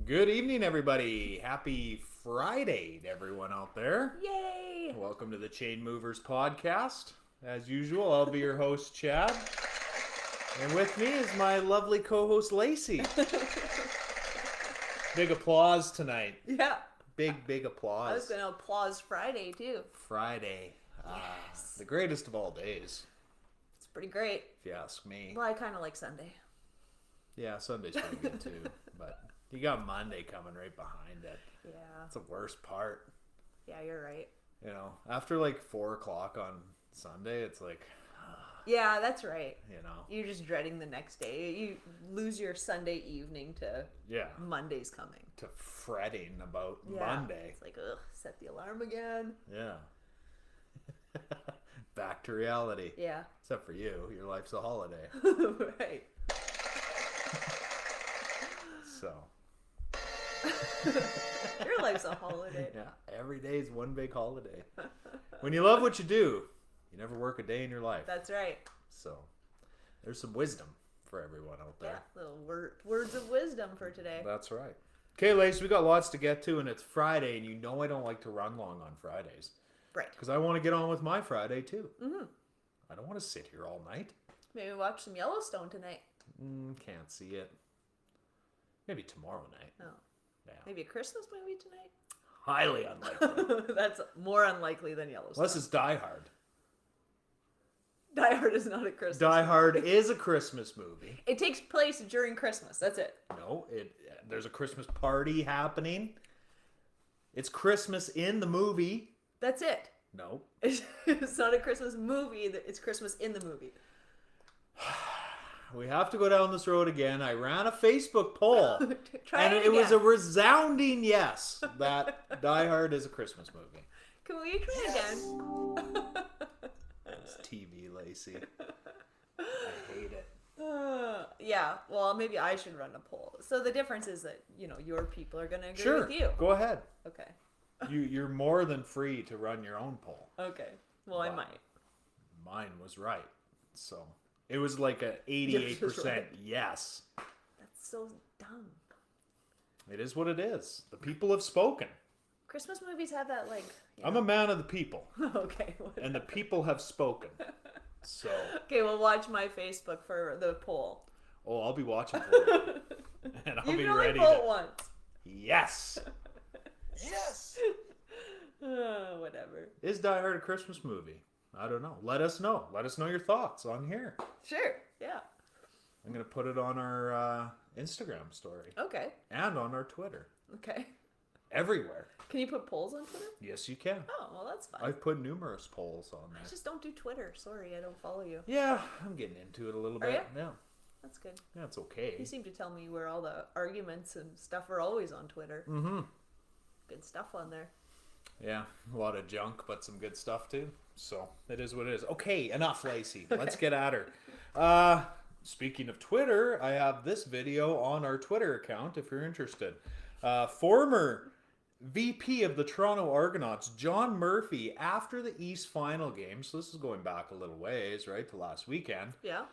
Good evening, everybody. Happy Friday to everyone out there. Yay! Welcome to the Chainmovers podcast. As usual, I'll be your host, Chad. And with me is my lovely co-host, Lacey. Big applause tonight. Yeah. Big applause. I was going to applause Friday, too. Friday. Yes. The greatest of all days, It's pretty great. if you ask me. Well, I kind of like Sunday. Yeah, Sunday's pretty good, too. But you got Monday coming right behind it. Yeah. That's the worst part. Yeah, you're right. You know, after like 4 o'clock on Sunday, it's like, Yeah, that's right. you know, You're just dreading the next day. You lose your Sunday evening to yeah, Monday's coming. to fretting about Yeah. Monday. It's like, ugh, set the alarm again. Yeah. Back to reality. Yeah. Except for you, your life's a holiday. Right. So, Your life's a holiday. yeah, every day is one big holiday. When you love what you do, you never work a day in your life. That's right. So, there's some wisdom for everyone out Yeah. there. Little words of wisdom for today. That's right. Okay, Lace, we got lots to get to, and it's Friday, and you know I don't like to run long on Fridays. Right. Because I want to get on with my Friday, too. Mm-hmm. I don't want to sit here all night. Maybe watch some Yellowstone tonight. Can't see it. Maybe tomorrow night. No. Yeah. Maybe a Christmas movie tonight? Highly unlikely. That's more unlikely than Yellowstone. Unless it's Die Hard. Die Hard is not a Christmas Die movie. Hard is a Christmas movie. It takes place during Christmas. That's it. No, there's a Christmas party happening. It's Christmas in the movie. That's it. No. It's not a Christmas movie. It's Christmas in the movie. We have to go down this road again. I ran a Facebook poll. Try and it it was a again. resounding yes that Die Hard is a Christmas movie. Can we try it again? It's TV, Lacey. I hate it. Yeah. Well, maybe I should run a poll. So the difference is that, your people are going to agree Sure, with you. go ahead. Okay. You're more than free to run your own poll. Okay. Well, I Wow. might. Mine was right. So it was like a 88% right. yes. That's so dumb. It is what it is. The people have spoken. Christmas movies have that, I'm a man of the people, Okay. and the people have spoken. So, Okay, we'll watch my Facebook for the poll. I'll be watching for you, and I'll You be can only ready vote to. once. Yes. Yes. Whatever. Is Die Hard a Christmas movie? I don't know. Let us know. Let us know your thoughts on here. Sure. Yeah. I'm gonna put it on our Instagram story Okay. and on our Twitter. Okay. Everywhere. Can you put polls on Twitter? Yes, you can. Oh, well, that's fine. I've put numerous polls on I there. just don't do Twitter. Sorry, I don't follow you. Yeah, I'm getting into it a little Are bit. ya? Yeah. That's good. Yeah, it's okay. You seem to tell me where all the arguments and stuff are always on Twitter. Mm-hmm. Good stuff on there. Yeah, a lot of junk, but some good stuff too. So it is what it is. Okay, enough, Lacey. Let's get at her. Speaking of Twitter, I have this video on our Twitter account if you're interested. Former VP of the Toronto Argonauts, John Murphy, after the East final game, so this is going back a little ways, right, to last weekend, Yeah.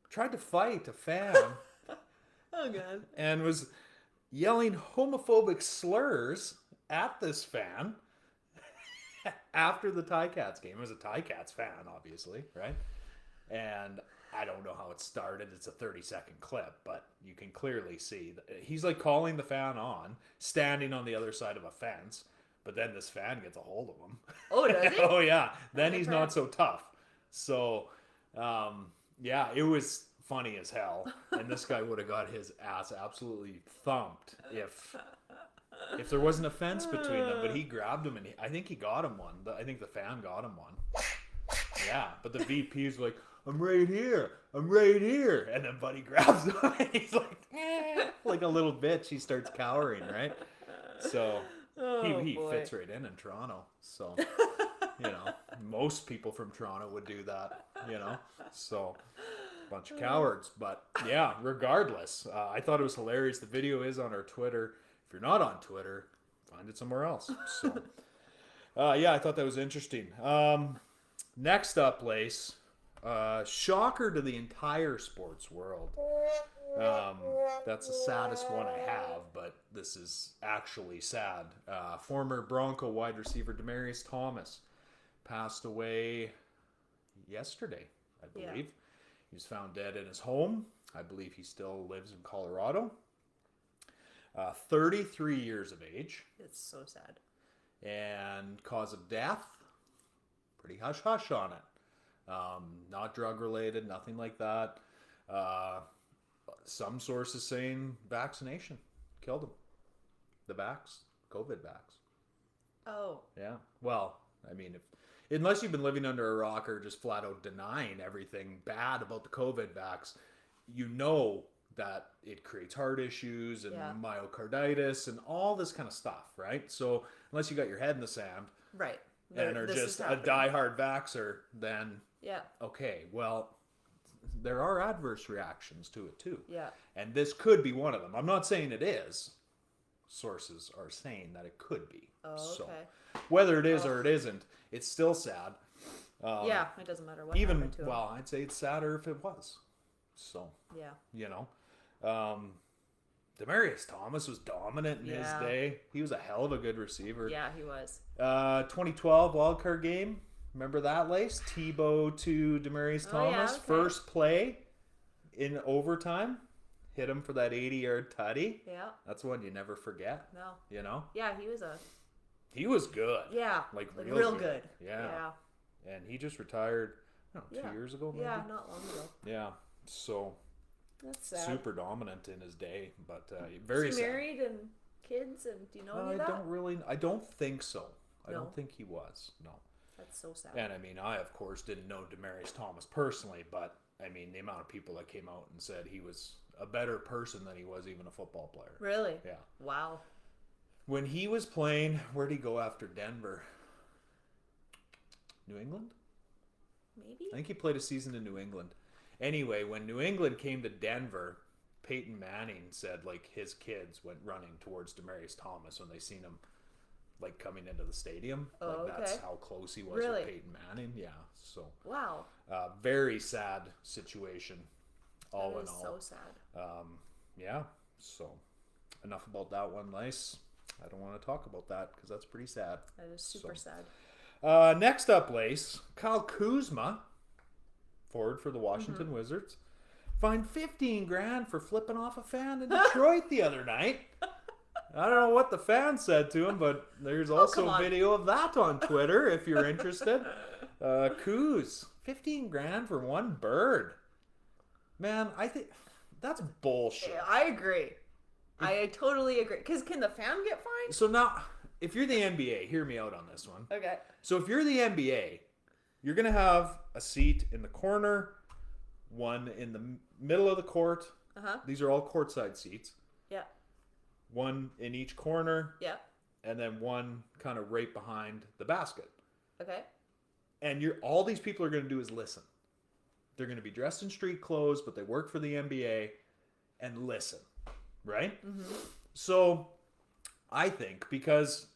tried to fight a fan Oh, God. and was yelling homophobic slurs at this fan after the Ticats game. It was a Ticats fan, obviously, right? And I don't know how it started. It's a 30-second clip, but you can clearly see that he's like calling the fan on, standing on the other side of a fence, but then this fan gets a hold of him. Oh, does he? Oh, yeah. Then Okay, he's not so tough. So, yeah, it was funny as hell. And this guy would have got his ass absolutely thumped if there wasn't a fence between them. But he grabbed him, and I think he got him one. I think the fan got him one. Yeah, but the VP's like, I'm right here. I'm right here. And then Buddy grabs him, and he's like, like a little bitch. He starts cowering, right? So he boy. fits right in Toronto. So, most people from Toronto would do that, So, bunch of cowards. But yeah, regardless, I thought it was hilarious. The video is on our Twitter. If you're not on Twitter, find it somewhere else. So, yeah, I thought that was interesting. Next up, Lace, shocker to the entire sports world. That's the saddest one I have, but this is actually sad. Former Bronco wide receiver Demaryius Thomas passed away yesterday, I believe. He was found dead in his home. I believe he still lives in Colorado. 33 years of age. It's so sad. And cause of death, pretty hush-hush on it. Not drug-related, nothing like that. Some sources saying vaccination killed him. The vax, COVID vax. Oh. Yeah. Well, I mean, unless you've been living under a rock or just flat out denying everything bad about the COVID vax, you know that it creates heart issues and myocarditis and all this kind of stuff, right? So unless you got your head in the sand, right, and are just a diehard vaxxer, then okay, well, there are adverse reactions to it too. Yeah. And this could be one of them. I'm not saying it is. Sources are saying that it could be. Oh, okay. So whether it is or it isn't, it's still sad. It doesn't matter what even happened to him. Well, I'd say it's sadder if it was. So you know, Demaryius Thomas was dominant in his day. He was a hell of a good receiver. Yeah, he was. 2012 wildcard game. Remember that, Lace? Tebow to Demaryius Thomas. First play in overtime. Hit him for that 80-yard tutty. Yeah. That's one you never forget. No. You know? Yeah, he was good. Yeah. Like real good. Yeah. And he just retired, 2 years ago, maybe? Yeah, not long ago. Yeah. So that's sad. Super dominant in his day, but very sad. Is he married and kids, and do you know any of that? I don't think so. I don't think he was. No. That's so sad. And I mean, I of course didn't know Demaryius Thomas personally, but I mean, the amount of people that came out and said he was a better person than he was even a football player. Really? Yeah. Wow. When he was playing, where'd he go after Denver? New England? Maybe? I think he played a season in New England. Anyway, when New England came to Denver, Peyton Manning said like his kids went running towards Demaryius Thomas when they seen him like coming into the stadium. Oh, like that's how close he was with Peyton Manning. Yeah. So wow. Very sad situation. All that in is all. So sad. Yeah. So enough about that one, Lace. I don't want to talk about that because that's pretty sad. That is super sad. Next up, Lace, Kyle Kuzma, forward for the Washington Wizards, fined $15,000 for flipping off a fan in Detroit the other night. I don't know what the fan said to him, but there's also a video of that on Twitter if you're interested. Kuz, $15,000 for one bird. Man, I think that's bullshit. Yeah, I agree. I totally agree. Because can the fan get fined? So now, if you're the NBA, hear me out on this one. Okay. So if you're the NBA, you're going to have a seat in the corner, one in the middle of the court. Uh-huh. These are all courtside seats. Yeah. One in each corner. Yeah. And then one kind of right behind the basket. Okay. And all these people are going to do is listen. They're going to be dressed in street clothes, but they work for the NBA and listen. Right? Mm-hmm. So I think, because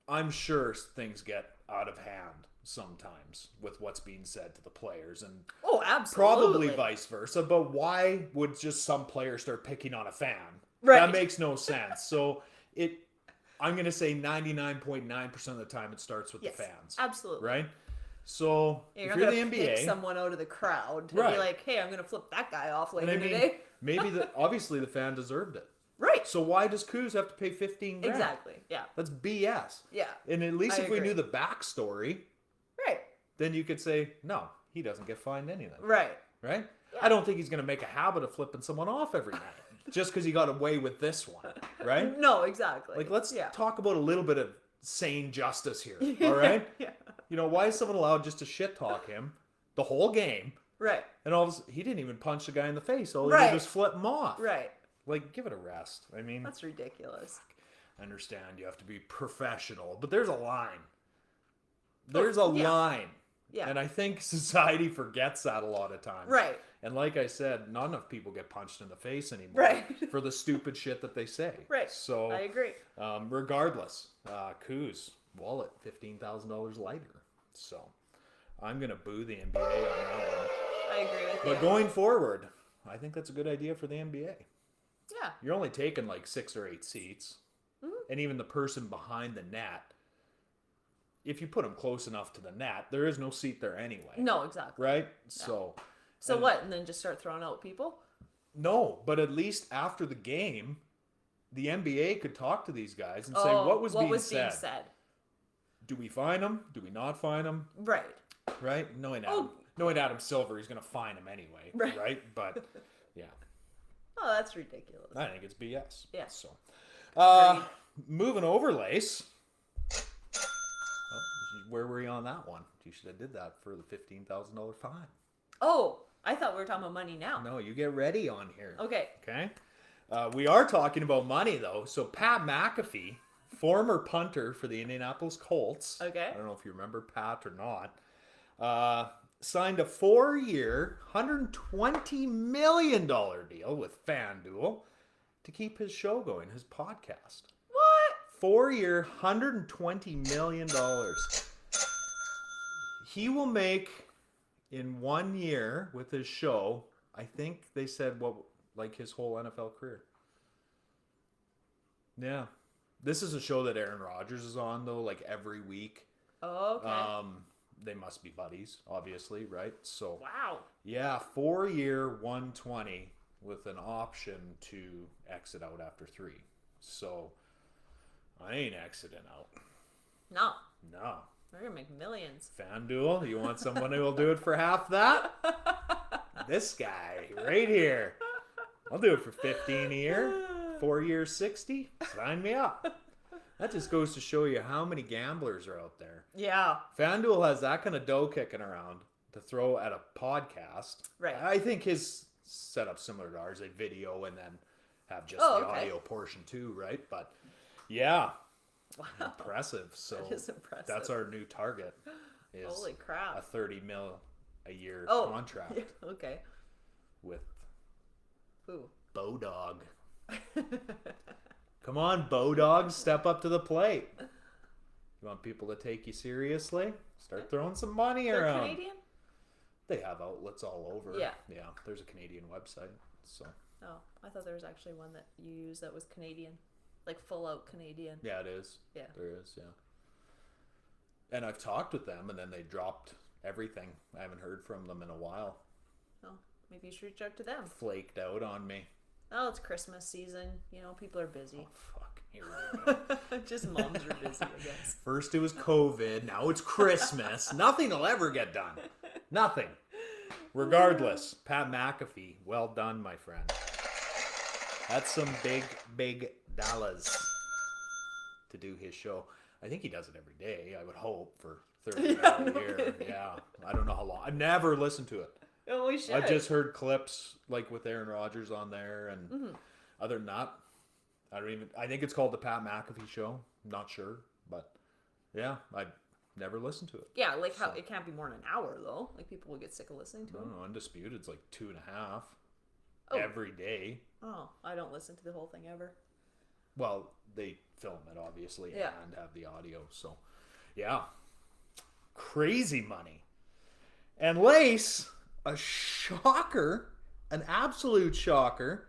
I'm sure things get out of hand sometimes with what's being said to the players, and absolutely, probably vice versa, but why would just some player start picking on a fan? Right. That makes no sense. So I'm going to say 99.9% of the time it starts with the fans. Absolutely. Right? So you're if you're the gonna NBA, pick someone out of the crowd to be like, hey, I'm going to flip that guy off later today. Maybe obviously the fan deserved it. Right. So why does Kuz have to pay $15,000? Exactly. Yeah. That's BS. Yeah. And at least if we knew the backstory, right, then you could say, no, he doesn't get fined anything. Right. Right? Yeah. I don't think he's going to make a habit of flipping someone off every night just because he got away with this one. Right? No, exactly. Like, let's talk about a little bit of sane justice here. All right? Yeah. You know, why is someone allowed just to shit talk him the whole game? Right. And all of a sudden, he didn't even punch the guy in the face. All he did was flip him off. Right. Like, give it a rest. I mean, that's ridiculous. I understand you have to be professional, but there's a line. There's a line. Yeah. And I think society forgets that a lot of times. Right. And like I said, not enough people get punched in the face anymore. Right. For the stupid shit that they say. Right. So I agree. Regardless, Kuz, wallet $15,000 lighter. So I'm gonna boo the NBA on that one. I agree with you. But going forward, I think that's a good idea for the NBA. Yeah. You're only taking like 6 or 8 seats. Mm-hmm. And even the person behind the net, if you put them close enough to the net, there is no seat there anyway. No, exactly. Right? No. So what? And then just start throwing out people? No, but at least after the game, the NBA could talk to these guys and say, what was being said? Do we fine them? Do we not fine them? Right. Right? Knowing Adam Silver, he's going to fine him anyway. Right? But, yeah. Oh, that's ridiculous. I think it's BS. Yeah. So, moving over, Lace. Where were you on that one? You should have did that for the $15,000 fine. Oh, I thought we were talking about money now. No, you get ready on here. Okay. Okay. We are talking about money, though. So Pat McAfee, former punter for the Indianapolis Colts. Okay. I don't know if you remember Pat or not. Signed a 4-year, $120 million deal with FanDuel to keep his show going, his podcast. What? 4-year, $120 million. He will make, in 1 year with his show, I think they said, like his whole NFL career. Yeah. This is a show that Aaron Rodgers is on, though, like every week. Oh, okay. They must be buddies, obviously, right? So, wow. Yeah, 4-year, 120 with an option to exit out after 3. So, I ain't exiting out. No. We're going to make millions. FanDuel, you want someone who will do it for half that? This guy right here. I'll do it for 15 a year. 4 years, 60. Sign me up. That just goes to show you how many gamblers are out there. Yeah. FanDuel has that kind of dough kicking around to throw at a podcast. Right. I think his setup's similar to ours. They video and then have just the audio portion too, right? But yeah. Wow. Impressive. So that is impressive. That's our new target. Is holy crap. A $30 million a year contract. Yeah, okay. With who? Bodog. Come on, Bodog, step up to the plate. You want people to take you seriously? Start throwing some money around. They're Canadian? They have outlets all over. Yeah. Yeah, there's a Canadian website. So. Oh, I thought there was actually one that you used that was Canadian. Like full out Canadian. Yeah, it is. Yeah. There is, yeah. And I've talked with them and then they dropped everything. I haven't heard from them in a while. Oh, maybe you should reach out to them. Flaked out on me. Oh, it's Christmas season. You know, people are busy. Oh, fuck. Here we go. Just moms are busy, I guess. First it was COVID. Now it's Christmas. Nothing will ever get done. Nothing. Regardless, Pat McAfee, well done, my friend. That's some big dollars to do his show. I think he does it every day, I would hope, for 30 hours a year. Yeah. I don't know how long. I've never listened to it. Oh, we should. I've just heard clips like with Aaron Rodgers on there, and other than that, I think it's called the Pat McAfee Show. I'm not sure, but yeah, I never listened to it. Yeah, like how it can't be more than an hour though. Like people will get sick of listening to him. No, Undisputed's like 2.5 every day. Oh, I don't listen to the whole thing ever. Well, they film it obviously and have the audio, so yeah, crazy money. And Lace, a shocker, an absolute shocker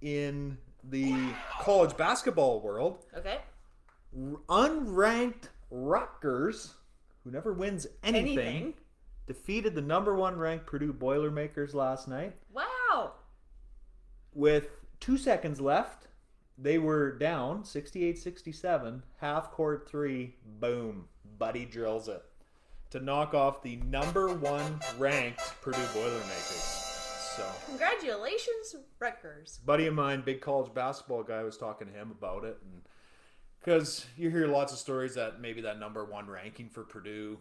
in the college basketball world. Okay. Unranked Rutgers, who never wins anything, defeated the number 1 ranked Purdue Boilermakers last night. Wow. With 2 seconds left, they were down 68-67, half court 3, boom, Buddy drills it to knock off the number 1 ranked Purdue Boilermakers. So, congratulations, Rutgers. Buddy of mine, big college basketball guy, was talking to him about it, and because you hear lots of stories that maybe that number 1 ranking for Purdue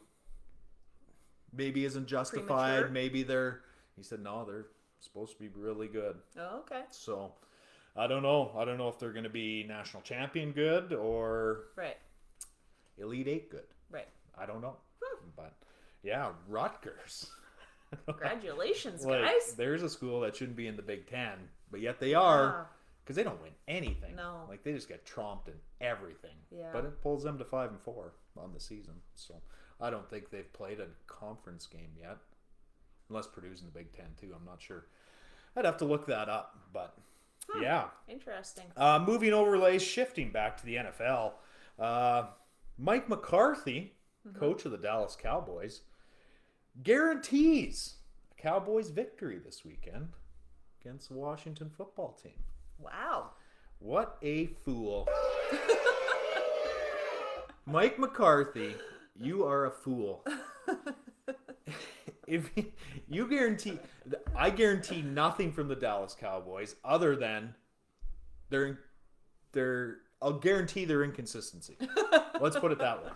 maybe isn't justified. Premature. Maybe he said, no, they're supposed to be really good. Oh, okay. So, I don't know. I don't know if they're going to be national champion good or Elite 8 good. Right. I don't know. But, yeah, Rutgers. Congratulations, like, guys. There's a school that shouldn't be in the Big Ten, but yet they are. Because they don't win anything. No. Like, they just get tromped in everything. Yeah. But it pulls them to 5-4 on the season. So, I don't think they've played a conference game yet. Unless Purdue's in the Big Ten, too. I'm not sure. I'd have to look that up, but yeah. Interesting. Moving overlays, shifting back to the NFL. Mike McCarthy, coach of the Dallas Cowboys, guarantees a Cowboys victory this weekend against the Washington football team. Wow. What a fool. Mike McCarthy, you are a fool. If you guarantee, I guarantee nothing from the Dallas Cowboys other than I'll guarantee their inconsistency. Let's put it that way.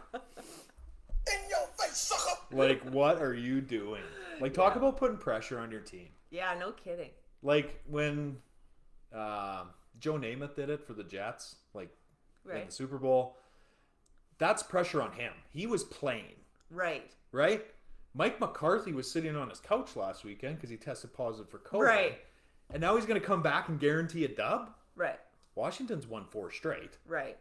In your face, sucker! Like, what are you doing? Like, talk about putting pressure on your team. Yeah, no kidding. Like when Joe Namath did it for the Jets, like in the Super Bowl. That's pressure on him. He was playing. Right. Right? Mike McCarthy was sitting on his couch last weekend because he tested positive for COVID. Right. And now he's going to come back and guarantee a dub? Right. Washington's won 4 straight. Right.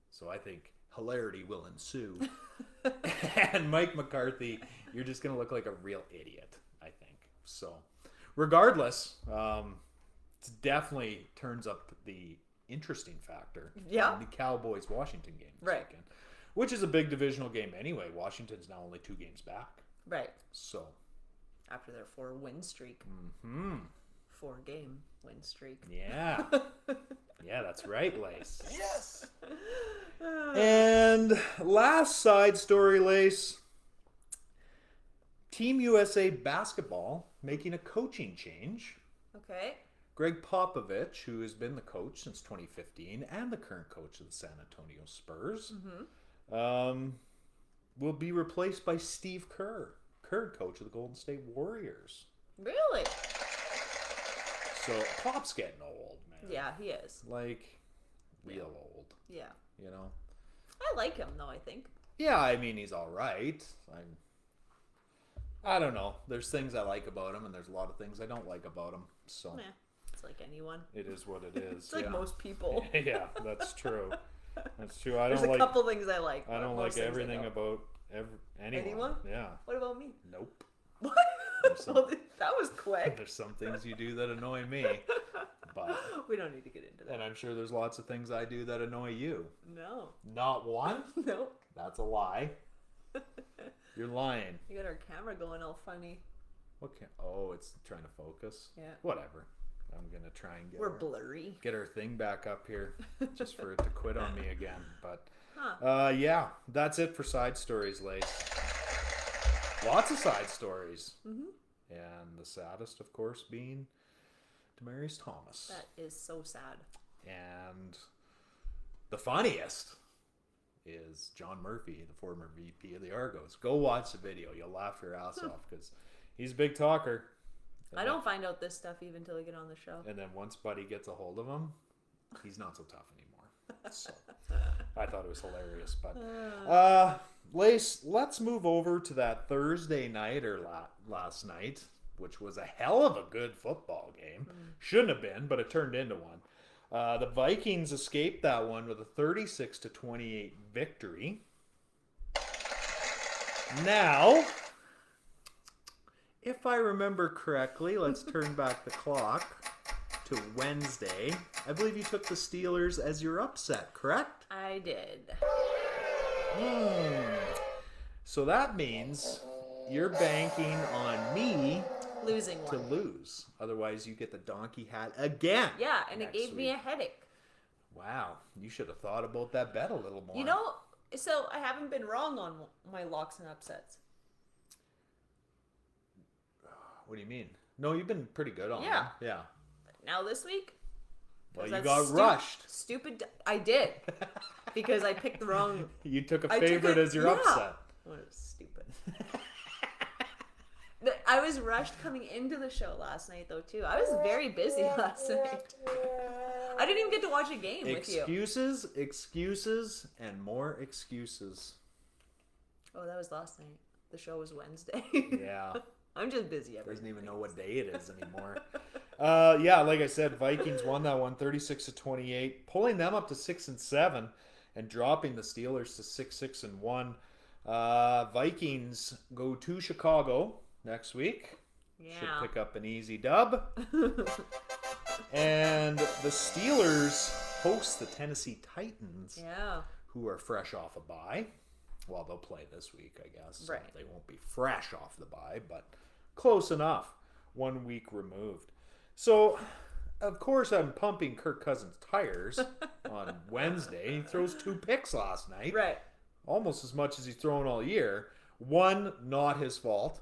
So I think hilarity will ensue. And Mike McCarthy, you're just going to look like a real idiot, I think. So, regardless, it definitely turns up the interesting factor in the Cowboys-Washington game this weekend, which is a big divisional game anyway. Washington's now only 2 games back. Right. So, after their 4-win streak. 4-game win streak. Yeah. Yeah, that's right, Lace. Yes! And last side story, Lace. Team USA basketball making a coaching change. Okay. Greg Popovich, who has been the coach since 2015 and the current coach of the San Antonio Spurs, will be replaced by Steve Kerr, current coach of the Golden State Warriors. Really? So Pop's getting old, man. Yeah, he is. Like, real old. Yeah. You know? I like him, though, I think. Yeah, I mean, he's all right. I don't know. There's things I like about him, and there's a lot of things I don't like about him. So Yeah, it's like anyone. it is what it is. It's like most people. Yeah, that's true. That's true. There's a couple things I like. I don't like everything about anyone. Yeah. What about me? Nope. What? Some- Well, that was quick. There's some things you do that annoy me, but We don't need to get into that. and I'm sure there's lots of things I do that annoy you. No. Not one? No. That's a lie. You're lying. You got our camera going all funny. Oh, it's trying to focus. Yeah. Whatever. I'm gonna try and We're blurry. get our thing back up here just for it to quit on me again. But Huh. yeah, that's it for side stories, Lace. Lots of side stories. And the saddest, of course, being Demaryius Thomas. That is so sad. And the funniest is John Murphy, the former VP of the Argos. Go watch the video. You'll laugh your ass off because he's a big talker. And I don't find out this stuff even until I get on the show. And then once Buddy gets a hold of him, he's not so tough anymore. So I thought it was hilarious. But Lace, let's move over to that Thursday night or last night, which was a hell of a good football game. Shouldn't have been, but it turned into one. The Vikings escaped that one with a 36-28 victory. Now, if I remember correctly, let's turn back the clock to Wednesday. I believe you took the Steelers as your upset, correct? I did. So that means you're banking on me Losing to one. lose. Otherwise, you get the donkey hat again. Yeah, and it next gave me a week. headache. Wow, you should have thought about that bet a little more. You know, so I haven't been wrong on my locks and upsets. What do you mean? No, you've been pretty good on Yeah. them. Yeah. Now this week, Well, 'cause you that's got rushed. Stupid. I did because I picked the wrong. You took a I took favorite it- as your yeah. upset. Oh, it was stupid. I was rushed coming into the show last night, though, too. I was very busy last night. I didn't even get to watch a game with you. Excuses, and more excuses. Oh, that was last night. The show was Wednesday. Yeah. I'm just busy. Doesn't even know what day it is anymore. Yeah, like I said, Vikings won that one 36-28, pulling them up to 6-7 and dropping the Steelers to 6-1. Vikings go to Chicago next week Yeah. Should pick up an easy dub. And the Steelers host the Tennessee Titans, Yeah. who are fresh off a bye. Well, they'll play this week, I guess. So Right. they won't be fresh off the bye, but close enough. 1 week removed. So, of course, I'm pumping Kirk Cousins' tires on Wednesday. He throws 2 picks last night. Right. Almost as much as he's thrown all year. One, not his fault.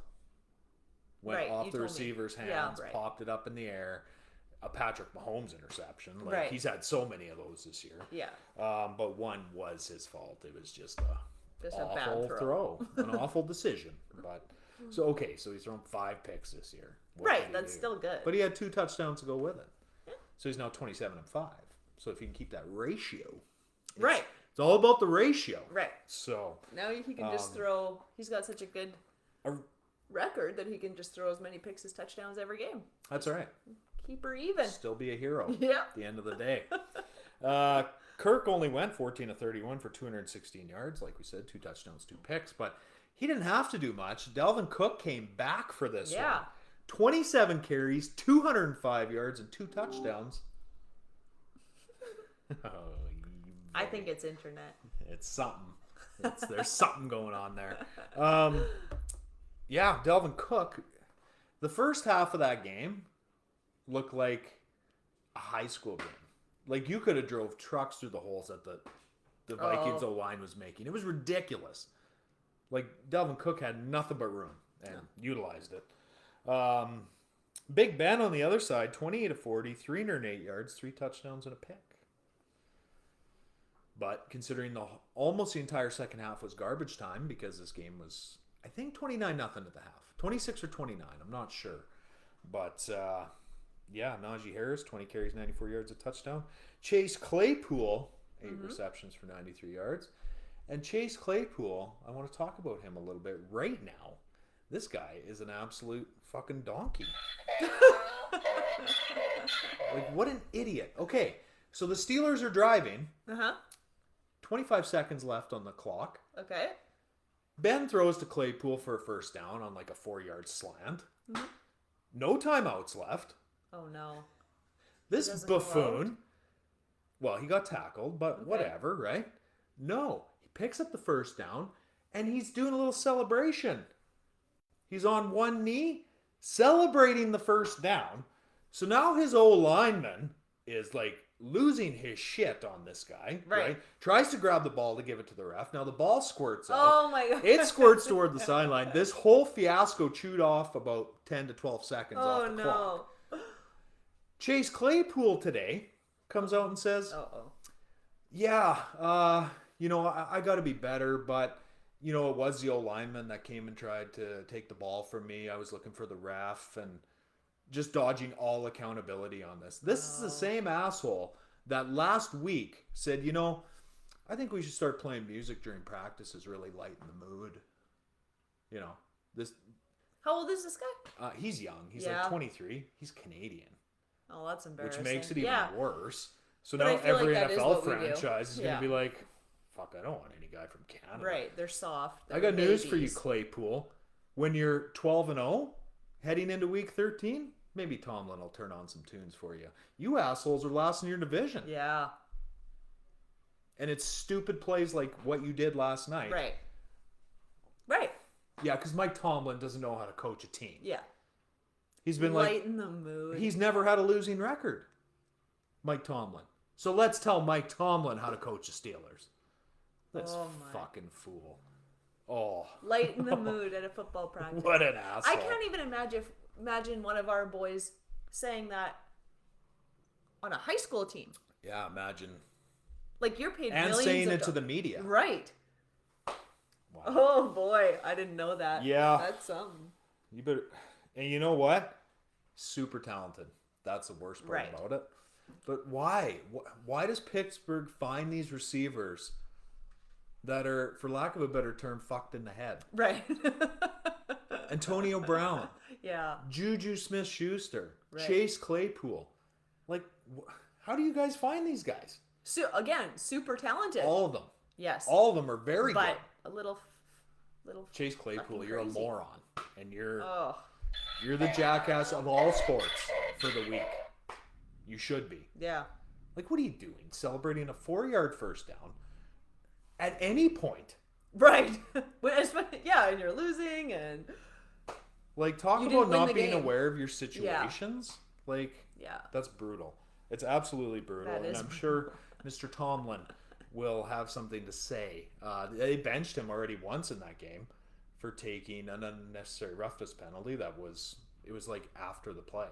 Went Right, off you the told me. receiver's hands, Yeah, right. popped it up in the air. A Patrick Mahomes interception. Like, Right. he's had so many of those this year. Yeah. But one was his fault. It was just Just awful a bad throw. an awful decision. But so he's thrown 5 picks this year. What Right, did he that's do? still good. But he had 2 touchdowns to go with it. So he's now 27-5. So if you can keep that ratio, Right. it's all about the ratio. Right. So Now he can just throw. He's got such a good record that he can just throw as many picks as touchdowns every game. that's all right. Keep her even. Still be a hero. Yeah. At the end of the day. Kirk only went 14 of 31 for 216 yards. Like we said, 2 touchdowns, 2 picks. But he didn't have to do much. Dalvin Cook came back for this Yeah. one. 27 carries, 205 yards, and 2 touchdowns. I think it's internet. It's something. There's something going on there. Yeah, Dalvin Cook. The first half of that game looked like a high school game. Like you could have drove trucks through the holes that the Vikings O-line was making. It was ridiculous. Like Dalvin Cook had nothing but room and utilized it. Big Ben on the other side, 28 of 40, 308 yards, 3 touchdowns and a pick. But considering almost the entire second half was garbage time because this game was, I think, 29-0 at the half. 26 or 29, I'm not sure. But, yeah, Najee Harris, 20 carries, 94 yards, a touchdown. Chase Claypool, 8 receptions for 93 yards. And Chase Claypool, I want to talk about him a little bit right now. This guy is an absolute fucking donkey. Like, what an idiot. Okay, so the Steelers are driving. 25 seconds left on the clock. Okay. Ben throws to Claypool for a first down on like a 4-yard slant. No timeouts left. Oh no. This doesn't go buffoon. Well, he got tackled, but Okay. whatever, right? No. He picks up the first down and he's doing a little celebration. He's on one knee celebrating the first down. So now his old lineman is like losing his shit on this guy, right? Tries to grab the ball to give it to the ref. Now the ball squirts out. Oh my god. It squirts toward the sideline. This whole fiasco chewed off about 10 to 12 seconds off the clock. Chase Claypool today comes out and says, yeah, I got to be better, but, it was the old lineman that came and tried to take the ball from me. I was looking for the ref and just dodging all accountability on this. This is the same asshole that last week said, I think we should start playing music during practices, really lighten the mood. This. How old is this guy? He's young. He's like 23. He's Canadian. Oh, that's embarrassing. Which makes it even worse. So But now I feel every like that is NFL what we do. franchise is going Yeah. to be like, fuck, I don't want any guy from Canada. Right, they're soft. I got news for you, Claypool. When you're 12-0, heading into week 13, maybe Tomlin will turn on some tunes for you. You assholes are last in your division. Yeah. And it's stupid plays like what you did last night. Right. Yeah, because Mike Tomlin doesn't know how to coach a team. Yeah. He's been lighten the mood. He's never had a losing record, Mike Tomlin. So let's tell Mike Tomlin how to coach the Steelers. This fucking fool. Oh. Lighten the mood at a football practice. What an asshole. I can't even imagine one of our boys saying that on a high school team. Yeah, imagine. Like, you're paid and millions saying of it to the media. Right. Wow. Oh boy, I didn't know that. Yeah. That's something. You better. And you know what? Super talented. That's the worst part about it. But why? Why does Pittsburgh find these receivers that are, for lack of a better term, fucked in the head? Right. Antonio Brown. Yeah. Juju Smith-Schuster. Right. Chase Claypool. Like, how do you guys find these guys? So again, super talented. All of them. Yes. All of them are very but good. a little Chase Claypool, you're crazy. a moron. And you're You're the jackass of all sports for the week. You should be. Yeah. Like, what are you doing? Celebrating a 4-yard first down at any point? Right. Yeah, and you're losing, and like, talk You about didn't win not the being game. aware of your situations. Like, yeah. that's brutal. It's absolutely brutal, That and is I'm sure Mr. Tomlin will have something to say. They benched him already once in that game for taking an unnecessary roughness penalty. It was like after the play.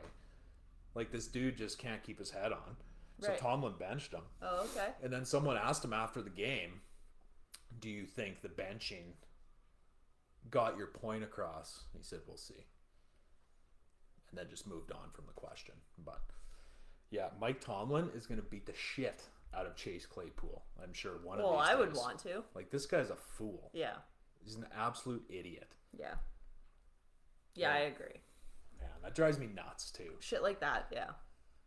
Like, this dude just can't keep his head on. So Right. Tomlin benched him. Oh, okay. And then someone asked him after the game, do you think the benching got your point across? He said, we'll see. And then just moved on from the question. But yeah, Mike Tomlin is going to beat the shit out of Chase Claypool. I'm sure one of these Well, I would days. want to. Like, this guy's a fool. Yeah. He's an absolute idiot. Yeah. Yeah, I agree. Man, that drives me nuts too. Shit like that, yeah.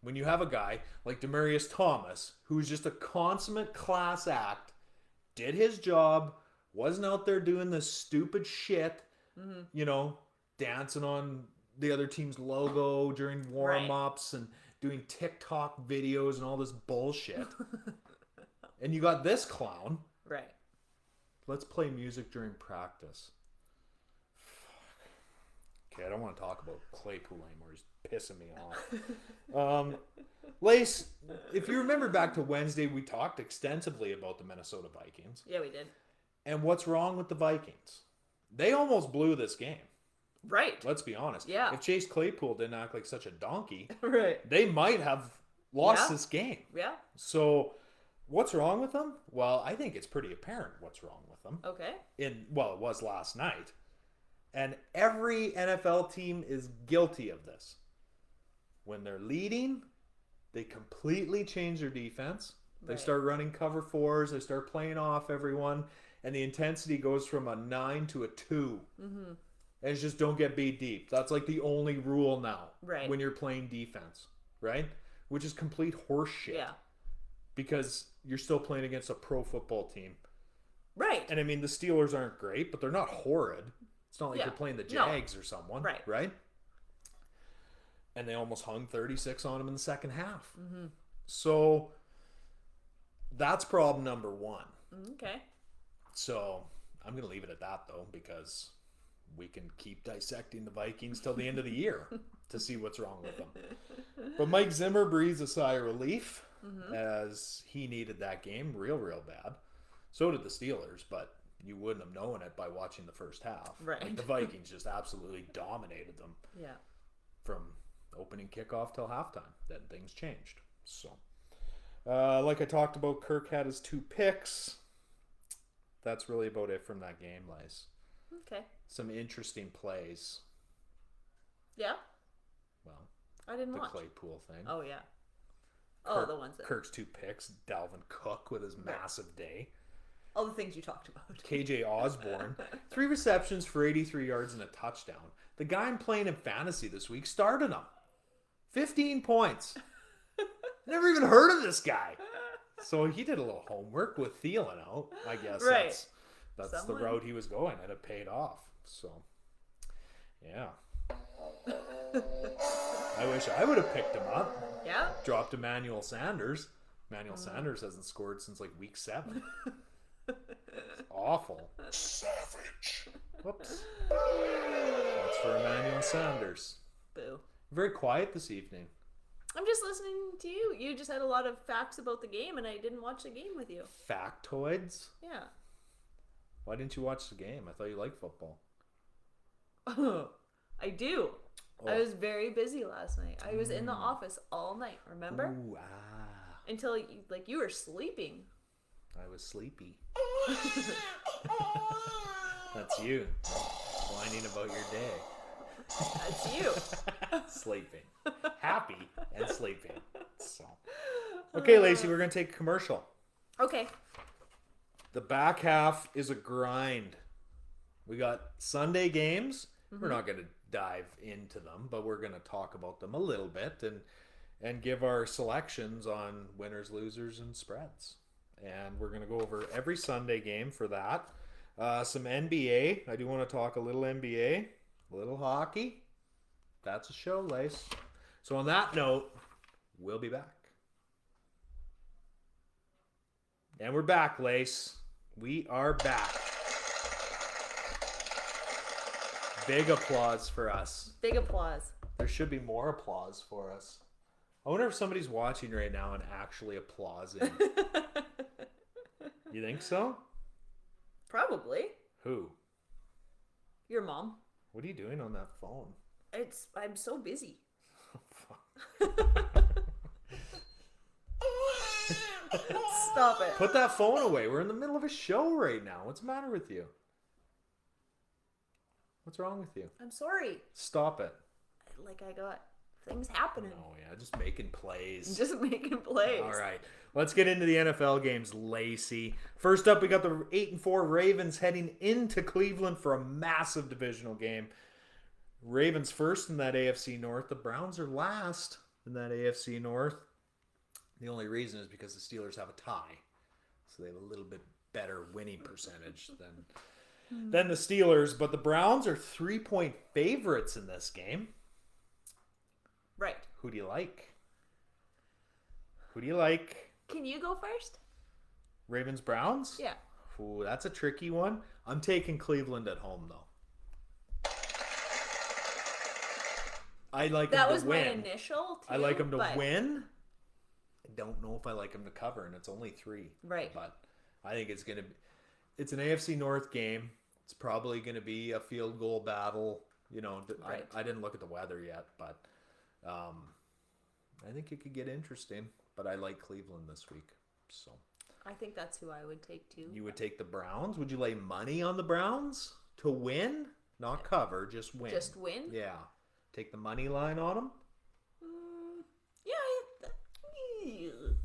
When you have a guy like Demaryius Thomas, who's just a consummate class act, did his job, wasn't out there doing this stupid shit, you know, dancing on the other team's logo during warm-ups and doing TikTok videos and all this bullshit. And you got this clown. Right. Let's play music during practice. Okay, I don't want to talk about Claypool anymore. He's pissing me off. Lace, if you remember back to Wednesday, we talked extensively about the Minnesota Vikings. Yeah, we did. And what's wrong with the Vikings? They almost blew this game. Right. Let's be honest. Yeah. If Chase Claypool didn't act like such a donkey, Right. they might have lost Yeah. this game. Yeah. So, what's wrong with them? Well, I think it's pretty apparent what's wrong with them. Okay. It was last night. And every NFL team is guilty of this. When they're leading, they completely change their defense. They Right. start running cover fours. They start playing off everyone. And the intensity goes from a 9 to a 2. Mm-hmm. And it's just don't get beat deep. That's like the only rule now. Right. When you're playing defense. Right? Which is complete horse shit. Yeah. Because you're still playing against a pro football team. Right. And I mean, the Steelers aren't great, but they're not horrid. It's not like Yeah. you're playing the No. Jags or someone. Right. Right? And they almost hung 36 on them in the second half. Mm-hmm. So that's problem number one. Okay. So I'm going to leave it at that, though, because we can keep dissecting the Vikings till the end of the year to see what's wrong with them. But Mike Zimmer breathes a sigh of relief as he needed that game real bad. So did the Steelers, but you wouldn't have known it by watching the first half. Right. Like, the Vikings just absolutely dominated them Yeah. from opening kickoff till halftime. Then things changed. So, like I talked about, Kirk had his 2 picks. That's really about it from that game, Lice. Okay. Some interesting plays. Yeah. Well, I didn't the watch. Claypool thing. Oh yeah. Oh, the ones that. Kirk's 2 picks. Dalvin Cook with his massive day. All the things you talked about. KJ Osborne, 3 receptions for 83 yards and a touchdown. The guy I'm playing in fantasy this week started him. 15 points. Never even heard of this guy. So he did a little homework with Thielen out. I guess Right. that's Someone- the route he was going, and it paid off. So, yeah. I wish I would have picked him up. Yeah. Dropped Emmanuel Sanders. Emmanuel Sanders hasn't scored since like week 7. It's awful. Savage. Whoops. That's for Emmanuel Sanders. Boo. Very quiet this evening. I'm just listening to you. You just had a lot of facts about the game, and I didn't watch the game with you. Factoids? Yeah. Why didn't you watch the game? I thought you liked football. I do. Oh. I was very busy last night. I was in the office all night, remember? Ooh, Until you were sleeping. I was sleepy. That's you. Whining about your day. That's you. Sleeping. Happy and sleeping. So. Okay, Lacey, we're going to take a commercial. Okay. The back half is a grind. We got Sunday games. We're not going to dive into them, but we're going to talk about them a little bit and give our selections on winners, losers, and spreads. And we're going to go over every Sunday game for that. Some NBA. I do want to talk a little NBA, a little hockey, That's a show, Lace. So on that note, we'll be back. And we're back, Lace. We are back. Big applause for us. Big applause. There should be more applause for us. I wonder if somebody's watching right now and actually applauding. You think so? Probably. Who? Your mom. What are you doing on that phone? I'm so busy. Stop it. Put that phone away. We're in the middle of a show right now. What's the matter with you? What's wrong with you? I'm sorry. Stop it. Like I got things happening. Oh, yeah. Just making plays. Just making plays. All right. Let's get into the NFL games, Lacey. First up, we got the 8-4 Ravens heading into Cleveland for a massive divisional game. Ravens first in that AFC North. The Browns are last in that AFC North. The only reason is because the Steelers have a tie. So they have a little bit better winning percentage than the Steelers. But the Browns are 3-point favorites in this game. Right. Who do you like? Who do you like? Can you go first? Ravens Browns? Yeah. Ooh, that's a tricky one. I'm taking Cleveland at home, though. I like That them was to my win. initial, too. I like them to but- win. I don't know if I like them to cover, and it's only 3. Right. But I think it's an AFC North game. It's probably going to be a field goal battle. You know, Right. I didn't look at the weather yet, but I think it could get interesting. But I like Cleveland this week. So I think that's who I would take, too. you would take the Browns? Would you lay money on the Browns to win? Not cover, just win. Just win? Yeah. Take the money line on them?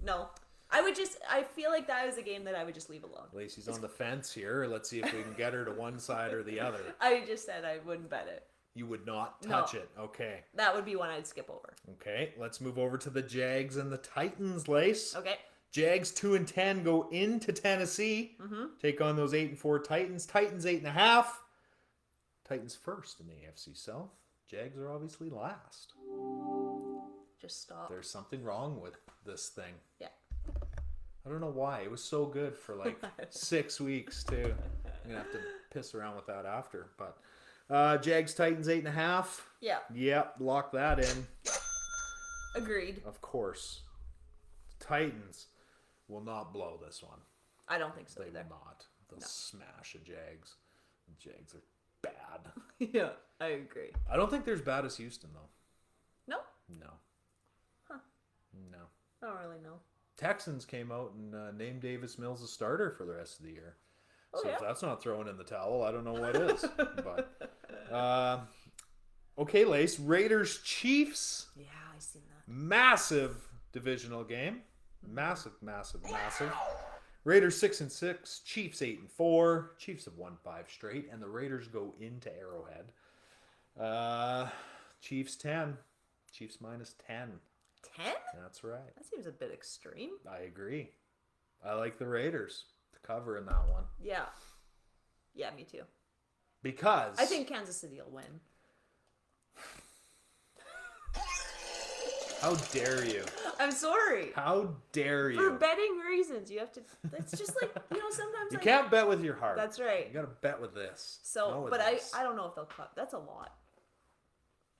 No. I feel like that is a game that I would just leave alone. Lacey's on the fence here. Let's see if we can get her to one side or the other. I just said I wouldn't bet it. You would not touch No. it. Okay. That would be one I'd skip over. Okay. Let's move over to the Jags and the Titans, Lace. Okay. Jags 2-10 go into Tennessee. Take on those 8-4 Titans. Titans 8.5. Titans first in the AFC South. Jags are obviously last. Just stop. There's something wrong with this thing. Yeah. I don't know why. It was so good for like 6 weeks too. I'm gonna have to piss around with that after. But Jags Titans 8.5. Yeah. Yep, lock that in. Agreed. Of course. Titans will not blow this one. I don't think so They either. will not. They'll smash the Jags. The Jags are bad. Yeah, I agree. I don't think they're as bad as Houston though. No? No. Huh. No. I don't really know. Texans came out and named Davis Mills a starter for the rest of the year. Oh, So yeah? if that's not throwing in the towel, I don't know what is. But okay, Lace. Raiders Chiefs. Yeah, I seen that. Massive divisional game. Massive. Raiders 6-6. Chiefs 8-4. Chiefs have won 5 straight, and the Raiders go into Arrowhead. Chiefs 10. Chiefs minus 10. 10? That's right. That seems a bit extreme. I agree. I like the Raiders to cover in that one. Yeah. Yeah, me too. Because I think Kansas City will win. how dare you? I'm sorry. How dare For you? betting reasons, you have to. It's just like, sometimes You I can't bet with your heart. That's right. You got to bet with this. So, Not with but this. I don't know if they'll cut. That's a lot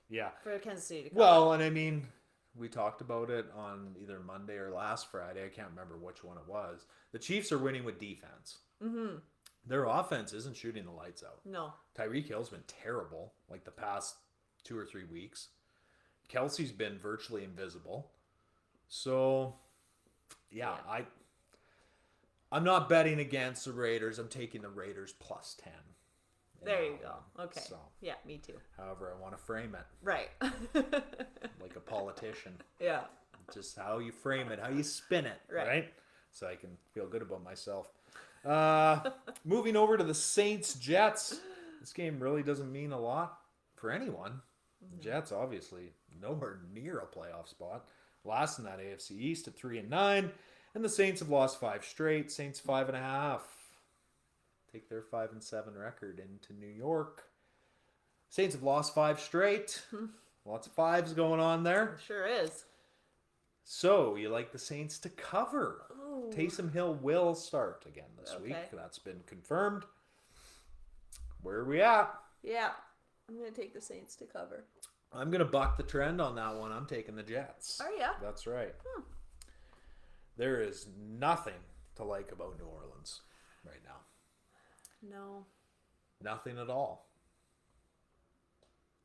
Yeah. for Kansas City to cut. Well, and I mean, we talked about it on either Monday or last Friday. I can't remember which one it was. The Chiefs are winning with defense. Mm-hmm. Their offense isn't shooting the lights out. No. Tyreek Hill's been terrible, like the past 2 or 3 weeks. Kelsey's been virtually invisible. So, yeah. I'm not betting against the Raiders. I'm taking the Raiders plus 10. There you go. Okay. So, Yeah, me too. however, I want to frame it Right. like a politician. Yeah. Just how you frame it, how you spin it, Right. right? So I can feel good about myself. Moving over to the Saints Jets. This game really doesn't mean a lot for anyone. The Jets obviously nowhere near a playoff spot. Last in that AFC East at 3-9, and the Saints have lost 5 straight. Saints 5.5. Take their 5-7 record into New York. Saints have lost 5 straight. Lots of fives going on there. Sure is. So, you like the Saints to cover. Ooh. Taysom Hill will start again this week. Okay. That's been confirmed. Where are we at? Yeah. I'm going to take the Saints to cover. I'm going to buck the trend on that one. I'm taking the Jets. Oh, yeah? That's right. There is nothing to like about New Orleans right now. No. Nothing at all.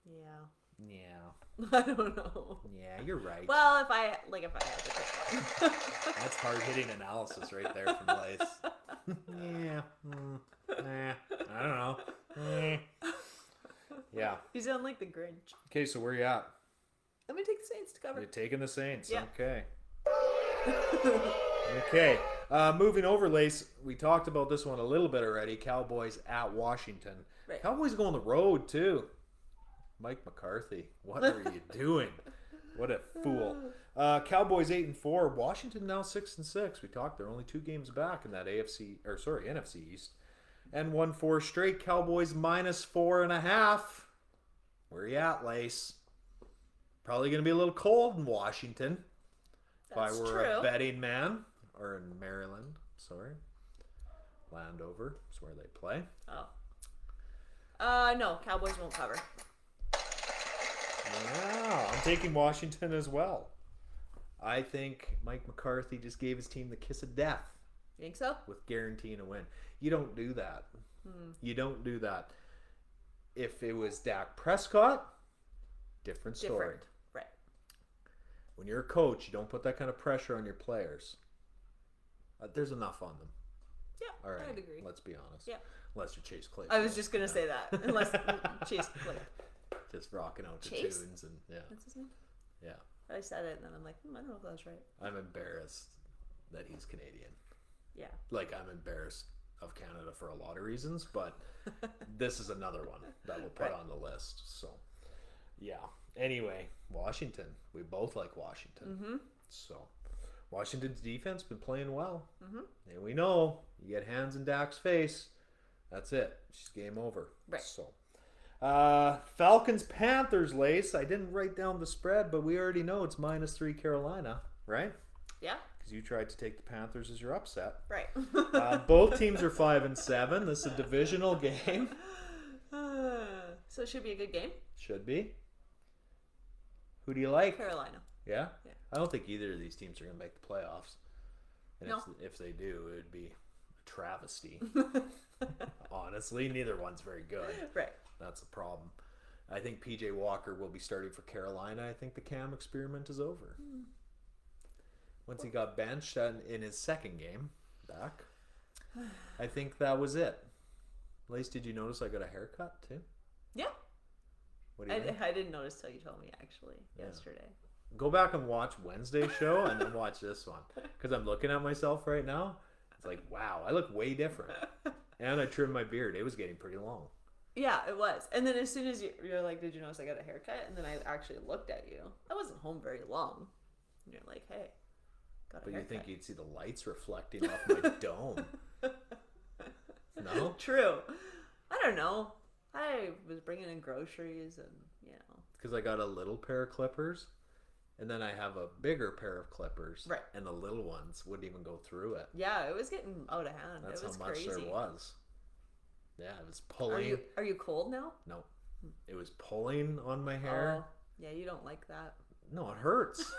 Yeah. Yeah. I don't know. Yeah, you're right. Well, if I had to pick one. That's hard-hitting analysis right there from Lace. Yeah. I don't know. Yeah. You sound like the Grinch. Okay, so where you at? I'm going to take the Saints to cover. You're taking the Saints. Yeah. Okay. Okay. Moving over, Lace. We talked about this one a little bit already. Cowboys at Washington. Right. Cowboys go on the road, too. Mike McCarthy. What are you doing? What a fool. Cowboys 8-4. Washington now 6-6. We talked. They're only 2 games back in that NFC East. And 1-4 straight. Cowboys -4.5. Where you at, Lace? Probably going to be a little cold in Washington. That's if I were true. a betting man. Or in Maryland. Sorry. Landover is where they play. Oh. No, Cowboys won't cover. Wow. I'm taking Washington as well. I think Mike McCarthy just gave his team the kiss of death. You think so? With guaranteeing a win. You don't do that. You don't do that. If it was Dak Prescott, different story. Different. Right. When you're a coach, you don't put that kind of pressure on your players. There's enough on them. Yeah, All right. I'd agree. Let's be honest. Yeah. Unless you're Chase Claypool. I was just going to say that. Unless Chase, like, Just rocking out to Chase? tunes and yeah. what's his name? Yeah. I said it and then I'm like, I don't know if that was right. I'm embarrassed that he's Canadian. Yeah. Like, I'm embarrassed of Canada for a lot of reasons, but this is another one that we'll put Right. on the list. So, yeah. Anyway, Washington. We both like Washington. Mm-hmm. So, Washington's defense been playing well. Mm-hmm. And we know, you get hands in Dak's face, that's it. It's game over. Right. So, Falcons-Panthers, Lace. I didn't write down the spread, but we already know it's -3 Carolina, right? Yeah. Because you tried to take the Panthers as your upset. Right. Both teams are 5-7. This is a divisional game. So it should be a good game. Should be. Who do you like? Carolina. Yeah? Yeah. I don't think either of these teams are going to make the playoffs. And No. if they do, it would be a travesty. Honestly, neither one's very good. Right. That's the problem. I think PJ Walker will be starting for Carolina. I think the Cam experiment is over. Once he got benched in his second game back, I think that was it. Lace, did you notice I got a haircut too? Yeah. What do you think? I didn't notice till you told me actually yesterday. Go back and watch Wednesday's show and then watch this one. Because I'm looking at myself right now. It's like, wow, I look way different. And I trimmed my beard. It was getting pretty long. Yeah, it was. And then as soon as you're like, did you notice I got a haircut? And then I actually looked at you. I wasn't home very long. And you're like, hey, got a But you haircut. think you'd see the lights reflecting off my dome. No? True. I don't know. I was bringing in groceries and, you know. Because I got a little pair of clippers. And then I have a bigger pair of clippers. Right. And the little ones wouldn't even go through it. Yeah, it was getting out of hand. That's it was how much crazy. there was. Yeah, it was pulling. Are you cold now? No. It was pulling on my hair. Oh, yeah, you don't like that. No, it hurts.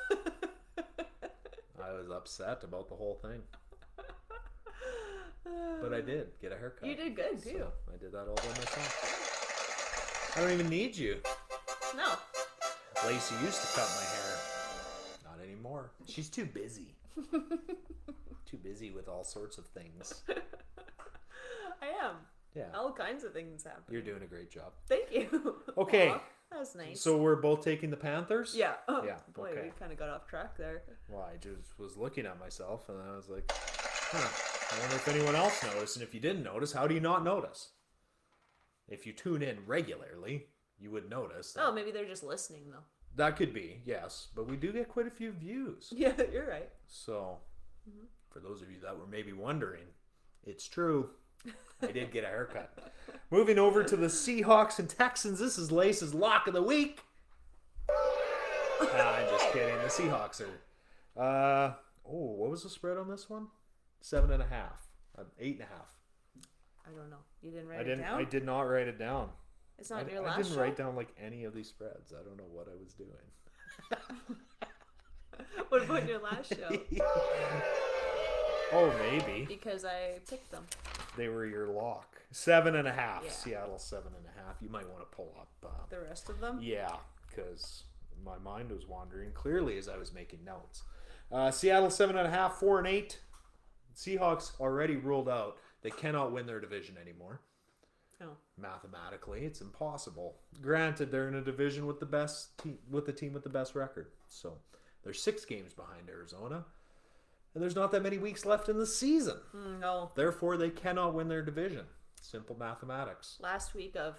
I was upset about the whole thing. But I did get a haircut. You did good, too. So I did that all by myself. I don't even need you. No. Lacey used to cut my hair. Not anymore. She's too busy. Too busy with all sorts of things. I am. Yeah. All kinds of things happen. You're doing a great job. Thank you. Okay. Aw, that was nice. So we're both taking the Panthers? yeah. Oh, Yeah, boy, okay. we kind of got off track there. Well, I just was looking at myself and I was like, I wonder if anyone else noticed. And if you didn't notice, how do you not notice? If you tune in regularly, you would notice. That, Oh, maybe they're just listening, though. that could be, yes. But we do get quite a few views. Yeah, you're right. So, for those of you that were maybe wondering, it's true. I did get a haircut. Moving over to the Seahawks and Texans. This is Lace's Lock of the Week. I'm just kidding. The Seahawks are. What was the spread on this one? 7.5. 8.5. I don't know. You didn't write it down? I did not write it down. It's not in your last I didn't show? write down like any of these spreads. I don't know what I was doing. What about in your last show? Oh, maybe. Because I picked them. They were your lock. 7.5. Yeah. Seattle 7.5. You might want to pull up. The rest of them? Yeah, because my mind was wandering clearly as I was making notes. Seattle 7.5, 4-8. Seahawks already ruled out. They cannot win their division anymore. Oh. Mathematically, it's impossible. Granted, they're in a division with the best team, with the team with the best record. So they're 6 games behind Arizona, and there's not that many weeks left in the season. No. Therefore, they cannot win their division. Simple mathematics. Last week of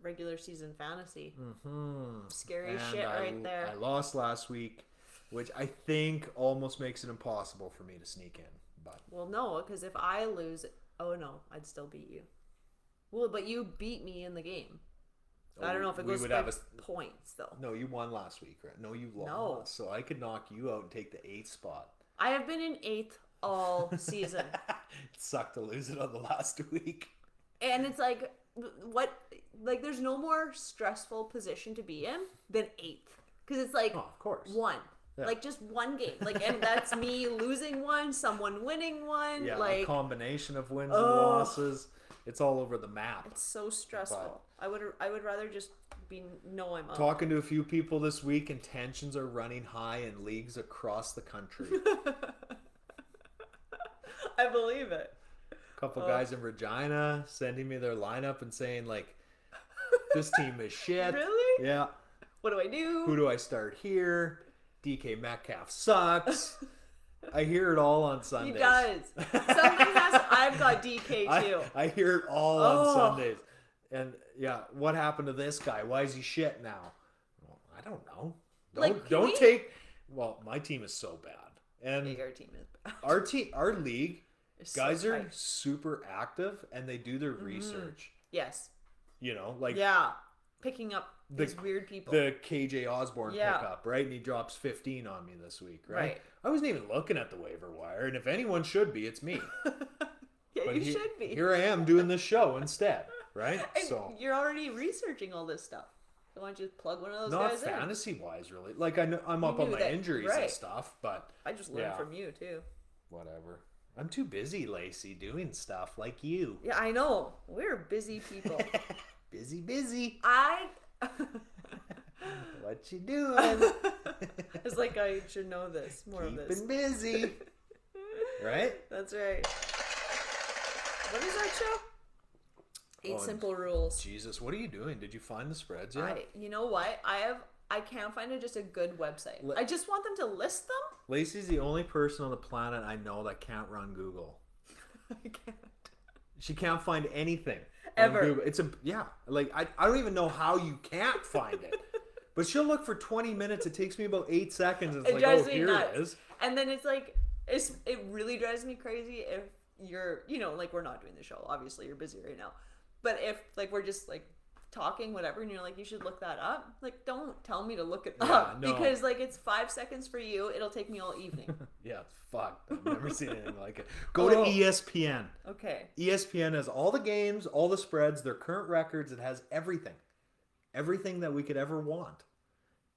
regular season fantasy. Mm-hmm. Scary And shit right there. I lost last week, which I think almost makes it impossible for me to sneak in. But Well, no, because if I lose, oh no, I'd still beat you. Well, but you beat me in the game. I don't know if it we goes would by have points though. No, you won last week, right? No, you lost. No. So I could knock you out and take the 8th spot. I have been in 8th all season, It sucked to lose it on the last week. and it's like, what? Like, there's no more stressful position to be in than 8th, because it's like Oh, of course. one. Yeah. Like just one game, like, and that's me losing one, someone winning one. Yeah, like a combination of wins and losses. It's all over the map. it's so stressful. I would rather just be I'm out. Talking to a few people this week, and tensions are running high in leagues across the country. I believe it. A couple guys in Regina sending me their lineup and saying like, "This team is shit." Really? Yeah. What do I do? Who do I start here? DK Metcalf sucks. I hear it all on Sundays. He does. Something has. I've got DK too. I hear it all on Sundays. And yeah, what happened to this guy? Why is he shit now? Well, I don't know. Don't take. Well, my team is so bad, and Your team is bad. our league It's guys so are tight. super active and they do their research. Yes. You know, like Yeah. Picking up these weird people. the KJ Osborne Yeah. pickup, right? And he drops 15 on me this week, right? Right. I wasn't even looking at the waiver wire, and if anyone should be, it's me. Yeah, But you should be. Here I am doing this show instead, right? And So you're already researching all this stuff. So why don't you just plug one of those not guys in? fantasy wise, really. Like I know I'm up on knew my that, injuries and right. stuff, but I just learned yeah. from you too. Whatever. I'm too busy, Lacey, doing stuff like you. Yeah, I know. We're busy people. Busy. I What you doing? It's like I should know this. More of this. Keeping busy. Right? That's right. What is that show? Eight Oh, Simple Rules. Jesus, what are you doing? Did you find the spreads yet? You know what? I can't find just a good website. Le- I just want them to list them. Lacey's the only person on the planet I know that can't run Google. I can't. She can't find anything on Ever. Google. It's like I don't even know how you can't find it. But she'll look for 20 minutes. It takes me about 8 seconds. It's It like, drives oh, me here nuts. it is. And then it's like it really drives me crazy if you're like we're not doing the show. Obviously, you're busy right now. But if like we're just like talking whatever and you're like you should look that up, like don't tell me to look it up no. because like it's 5 seconds for you. It'll take me all evening. Yeah, it's fucked. I've never seen anything like it. Go to ESPN. Okay. ESPN has all the games, all the spreads, their current records. It has everything. Everything that we could ever want.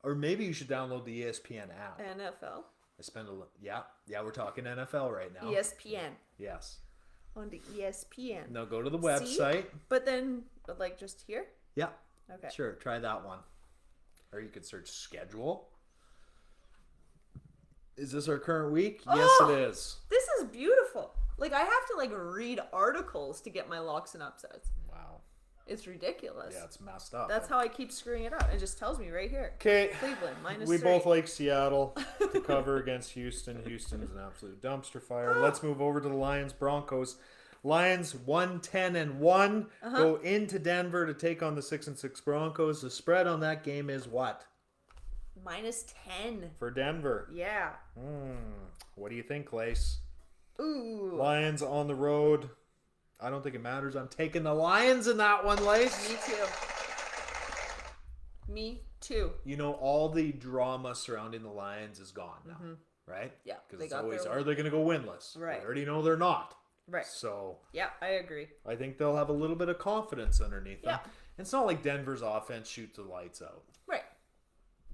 Or maybe you should download the ESPN app. NFL. I spend yeah, we're talking NFL right now. ESPN. Yes. On the ESPN. Now go to the See? website. But then like just here? Yeah. Okay. Sure, try that one. Or you could search schedule. Is this our current week? Yes, it is. This is beautiful. Like I have to like read articles to get my locks and upsets. Wow. It's ridiculous. Yeah, it's messed up. That's how I keep screwing it up. It just tells me right here. Okay. Cleveland -3. We both like Seattle to cover against Houston. Houston's an absolute dumpster fire. Let's move over to the Lions Broncos. Lions 1-10-1 go into Denver to take on the 6-6 Broncos. The spread on that game is what? -10. For Denver. Yeah. What do you think, Lace? Ooh. Lions on the road. I don't think it matters. I'm taking the Lions in that one, Lace. Me too. Me 2. You know, all the drama surrounding the Lions is gone now, right? Yeah, Because they it's got always, their- are they going to go winless? Right. We already know they're not. Right. So Yeah, I agree. I think they'll have a little bit of confidence underneath them. Yeah. It's not like Denver's offense shoots the lights out. Right.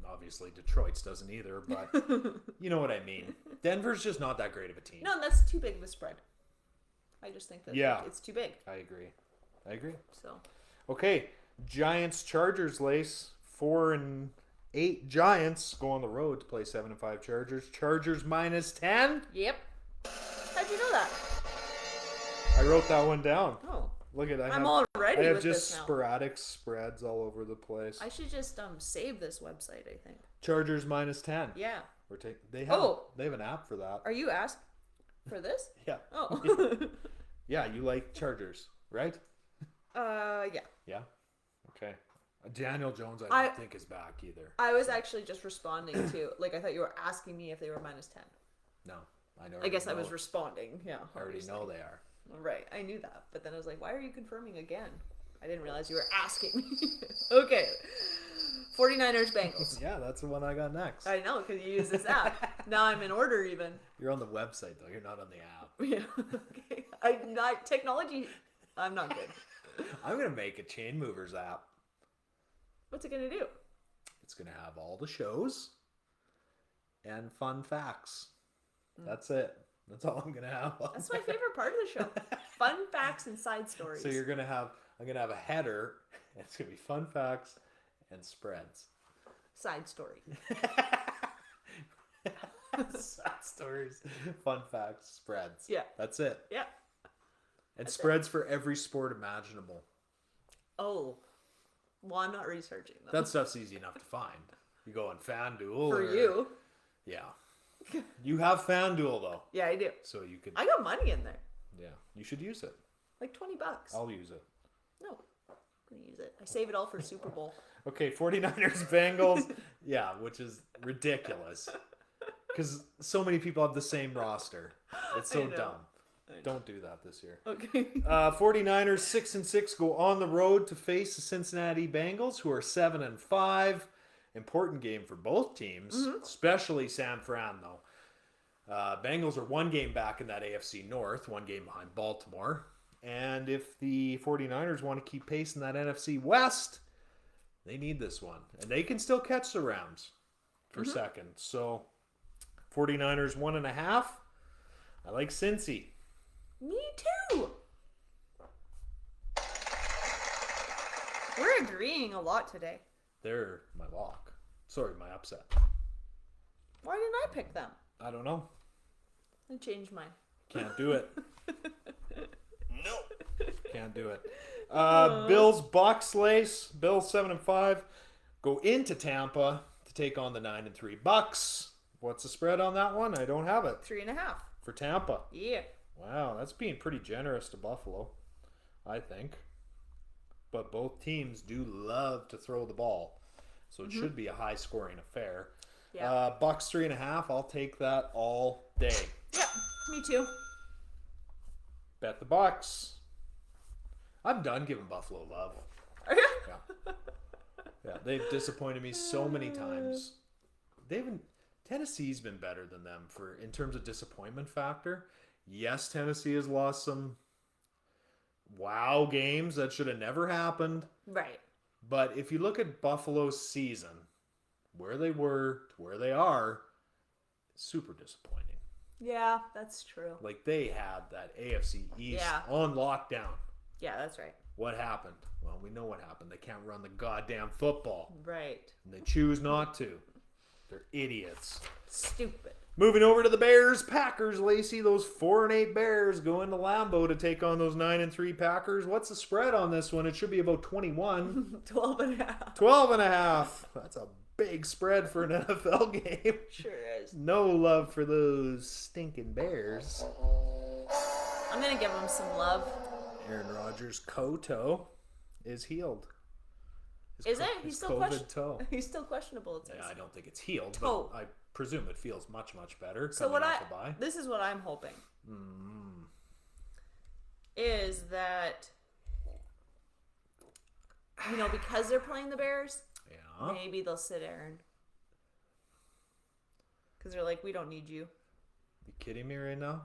Obviously, Detroit's doesn't either, but you know what I mean. Denver's just not that great of a team. No, that's too big of a spread. I just think that it's too big. I agree. So Okay, Giants Chargers Lace 4-8 Giants go on the road to play 7-5 Chargers. Chargers -10. Yep. How'd you know that? I wrote that one down. Oh, Look at I'm I already have with just this now. sporadic spreads all over the place. I should just save this website. I think. Chargers -10. Yeah. They have Oh. they have an app for that. Are you asked for this? Yeah. Oh. Yeah, you like Chargers, right? Yeah. Yeah. Okay. Daniel Jones, I don't think is back either. I was actually just responding to I thought you were asking me if they were -10. No, I know. I guess I was responding. Yeah. I already know they are. Right, I knew that, but then I was like, why are you confirming again? I didn't realize you were asking me. Okay. 49ers Bengals. Yeah, that's the one I got next. I know, because you use this app. Now I'm in order even. You're on the website though. You're not on the app. Yeah. Okay. I'm not technology. I'm not good. I'm gonna make a Chainmovers app. What's it gonna do? It's gonna have all the shows and fun facts. That's it. That's all I'm gonna have. That's my favorite part of the show. Fun facts and side stories. So I'm gonna have a header. And it's gonna be fun facts and spreads. Side story. Sad stories, fun facts, spreads. Yeah. That's it. Yeah. And spreads for every sport imaginable. Oh. Well, I'm not researching them. That stuff's easy enough to find. You go on FanDuel. For you. Yeah. You have FanDuel though. Yeah, I do. So you could. I got money in there. Yeah. You should use it. Like $20. I'll use it. No. I'm going to use it. I save it all for Super Bowl. Okay, 49ers Bengals. Yeah, which is ridiculous. Because so many people have the same roster. It's so I know. dumb. Don't do that this year. Okay. 49ers 6-6 go on the road to face the Cincinnati Bengals, who are 7-5. Important game for both teams, especially San Fran though. Bengals are one game back in that AFC North, one game behind Baltimore. And if the 49ers want to keep pace in that NFC West, they need this one. And they can still catch the Rams for second. So 49ers 1.5. I like Cincy. Me too. We're agreeing a lot today. They're my lock. Sorry, my upset. Why didn't I pick them? I don't know. I changed mine. Can't do it. No. Can't do it. Bills Bucks Lace. Bills 7-5 go into Tampa to take on the 9-3 Bucks. What's the spread on that one? I don't have it 3.5. for Tampa. Yeah. Wow, that's being pretty generous to Buffalo, I think. But both teams do love to throw the ball, so it should be a high-scoring affair. Yeah. Bucks 3.5. I'll take that all day. Yeah. Me too. Bet the Bucks. I'm done giving Buffalo love. Are you? Yeah. Yeah, they've disappointed me so many times. Tennessee's been better than them in terms of disappointment factor. Yes, Tennessee has lost some wow games that should have never happened. Right. But if you look at Buffalo's season, where they were to where they are, super disappointing. Yeah, that's true. Like they had that AFC East Yeah. on lockdown. Yeah, that's right. What happened? Well, we know what happened. They can't run the goddamn football. Right. And they choose not to. They're idiots. Stupid. Moving over to the Bears, Packers, Lacey. Those 4-8 Bears go into Lambeau to take on those 9-3 Packers. What's the spread on this one? It should be about 21. 12.5. 12.5. That's a big spread for an NFL game. Sure is. No love for those stinking Bears. I'm going to give them some love. Aaron Rodgers' toe is healed. Is it? He's still COVID toe. He's still questionable. It says. Yeah, I don't think it's healed, Toe. but I presume it feels much, much better. So this is what I'm hoping is that because they're playing the Bears, Yeah. Maybe they'll sit Aaron. Because they're like, we don't need you. You kidding me right now?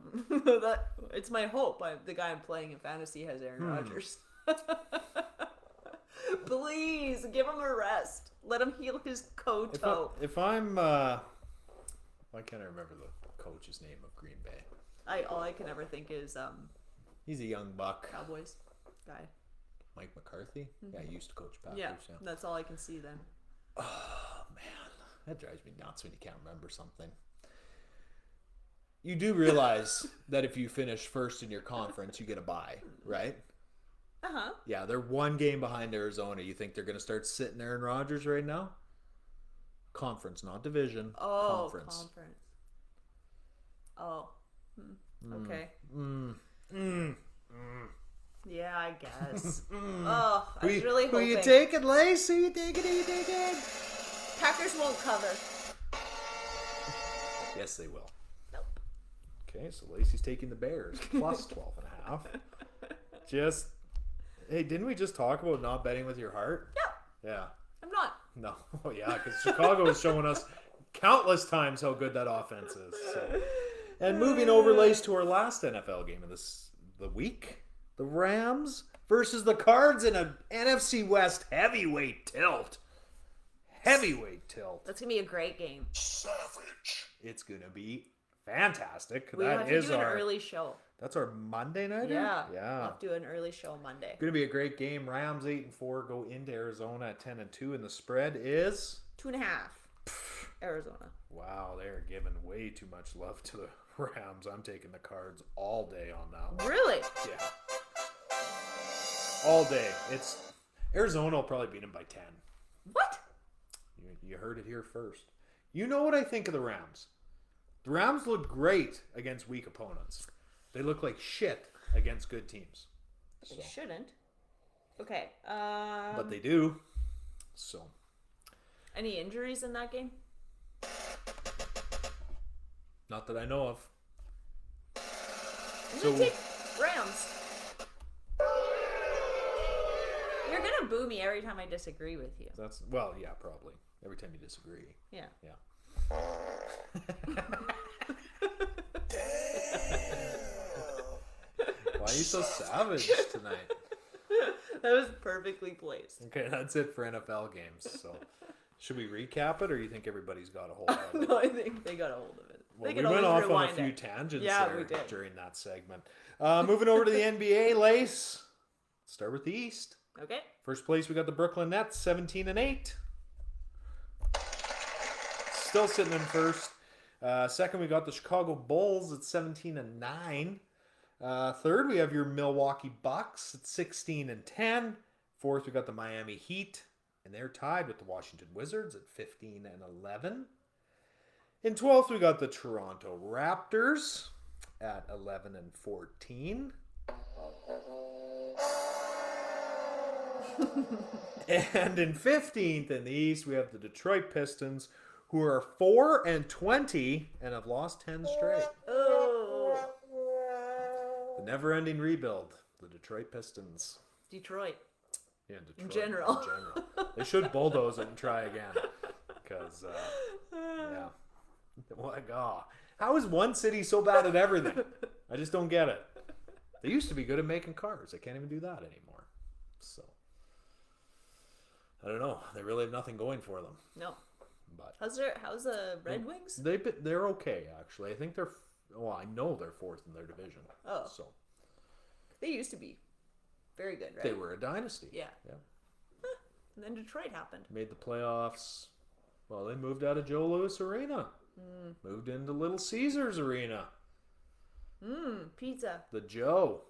It's my hope. The guy I'm playing in fantasy has Aaron Rodgers. Please give him a rest. Let him heal his toe. If I'm, why can't I remember the coach's name of Green Bay? All I can ever think is He's a young buck. Cowboys guy. Mike McCarthy? Yeah, he used to coach Packers. Yeah, that's all I can see then. Oh, man. That drives me nuts when you can't remember something. You do realize that if you finish first in your conference, you get a bye, right? Uh-huh. Yeah, they're one game behind Arizona. You think they're going to start sitting Aaron Rodgers right now? Conference, not division. Oh, conference. Oh. Okay. Yeah, I guess. Oh, I was really hoping. Who you taking, Lace? Who you taking? Packers won't cover. Yes, they will. Nope. Okay, so Lacey's taking the Bears plus 12.5. Just, hey, didn't we just talk about not betting with your heart? Yeah. Yeah. I'm not. No. Oh, yeah, because Chicago is showing us countless times how good that offense is. So. And moving over, Lace, to our last NFL game of the week. The Rams versus the Cards in an NFC West heavyweight tilt. Heavyweight tilt. That's going to be a great game. Savage. It's going to be fantastic. We have to do an early show. That's our Monday night? Yeah. Yeah. We'll have to do an early show Monday. Going to be a great game. Rams 8-4 go into Arizona at 10-2, and the spread is 2.5. Arizona. Wow, they are giving way too much love to the Rams. I'm taking the Cards all day on that one. Really? Yeah. All day. It's Arizona will probably beat them by 10. What? You heard it here first. You know what I think of the Rams. The Rams look great against weak opponents. They look like shit against good teams. They shouldn't. Okay. But they do. So. Any injuries in that game? Not that I know of. I'm going to take Rams. You're going to boo me every time I disagree with you. Well, yeah, probably. Every time you disagree. Yeah. Yeah. Why are you so savage tonight? That was perfectly placed. Okay, that's it for NFL games. So, should we recap it, or you think everybody's got a hold of it? No, I think they got a hold of it. Well, they we went off on a few tangents there during that segment. Moving over to the NBA, Lace. Start with the East. Okay. First place, we got the Brooklyn Nets, 17-8. Still sitting in first. Second, we got the Chicago Bulls at 17-9. Third, we have your Milwaukee Bucks at 16-10. Fourth, we got the Miami Heat, and they're tied with the Washington Wizards at 15-11. In 12th, we got the Toronto Raptors at 11-14. And in 15th in the East, we have the Detroit Pistons, who are 4-20 and have lost 10 straight. Oh. The never-ending rebuild, the Detroit Pistons. Detroit. Yeah, Detroit. In general. They should bulldoze it and try again. Because, yeah. What, how is one city so bad at everything? I just don't get it. They used to be good at making cars. They can't even do that anymore. So, I don't know. They really have nothing going for them. No. But How's the Red Wings? They're okay, actually. I think I know they're fourth in their division. Oh. So they used to be very good, right? They were a dynasty. Yeah. And then Detroit happened. Made the playoffs. Well, they moved out of Joe Louis Arena. Moved into Little Caesars Arena. Pizza. The Joe.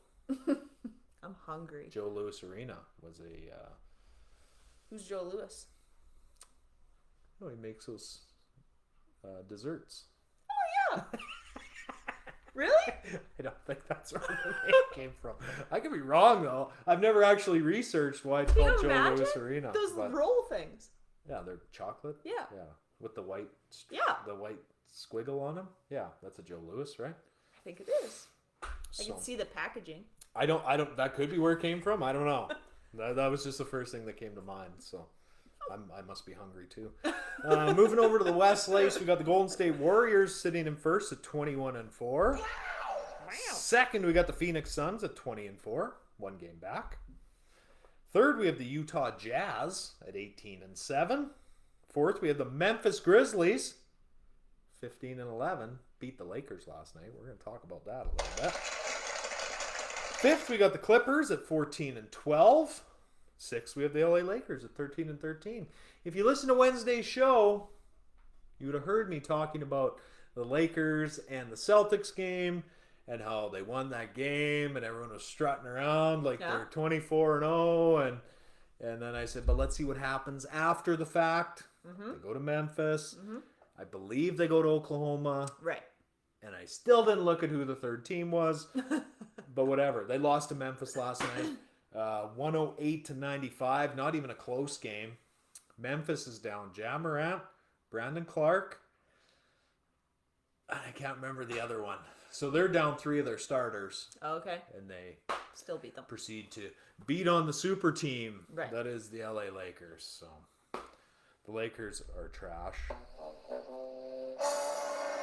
I'm hungry. Joe Louis Arena was a... Who's Joe Louis? Oh, he makes those desserts. Oh, yeah. Really? I don't think that's where the name came from. I could be wrong, though. I've never actually researched why it's called Joe Louis Arena. Those roll things. Yeah, they're chocolate. Yeah. Yeah, with the white. Yeah. The white squiggle on them. Yeah, that's a Joe Louis, right? I think it is. I can see the packaging. I don't. That could be where it came from. I don't know. that was just the first thing that came to mind. So. I must be hungry too. Moving over to the West Lace, we got the Golden State Warriors sitting in first at 21-4. Second, we got the Phoenix Suns at 20-4, 1 game back. Third, we have the Utah Jazz at 18-7. Fourth, we have the Memphis Grizzlies, 15-11. Beat the Lakers last night. We're going to talk about that a little bit. Fifth, we got the Clippers at 14-12. Sixth, we have the LA Lakers at 13-13. If you listen to Wednesday's show, you would have heard me talking about the Lakers and the Celtics game and how they won that game and everyone was strutting around like they're 24-0 and then I said, but let's see what happens after the fact. They go to Memphis. I believe they go to Oklahoma. Right. And I still didn't look at who the third team was. But whatever. They lost to Memphis last night. 108-95. Not even a close game. Memphis is down Ja Morant, Brandon Clark, and I can't remember the other one. So they're down 3 of their starters. Oh, okay. And they still beat them. Proceed to beat on the super team. Right. That is the LA Lakers. So the Lakers are trash.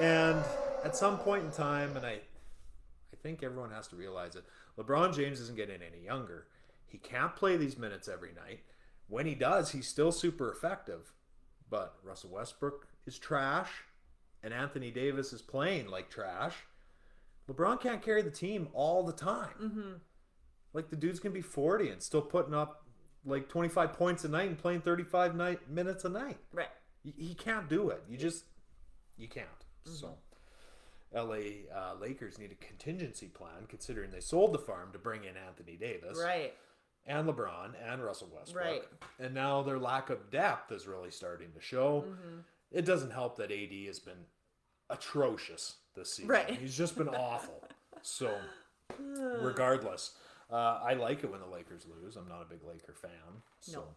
And at some point in time, and I think everyone has to realize it, LeBron James isn't getting any younger. He can't play these minutes every night. When he does, he's still super effective. But Russell Westbrook is trash, and Anthony Davis is playing like trash. LeBron can't carry the team all the time. Like, the dude's going to be 40 and still putting up like 25 points a night and playing 35 minutes a night. Right. He can't do it. You can't. So LA Lakers need a contingency plan, considering they sold the farm to bring in Anthony Davis. Right. And LeBron and Russell Westbrook. Right. And now their lack of depth is really starting to show. It doesn't help that AD has been atrocious this season. Right. He's just been awful. So, regardless, I like it when the Lakers lose. I'm not a big Laker fan. So,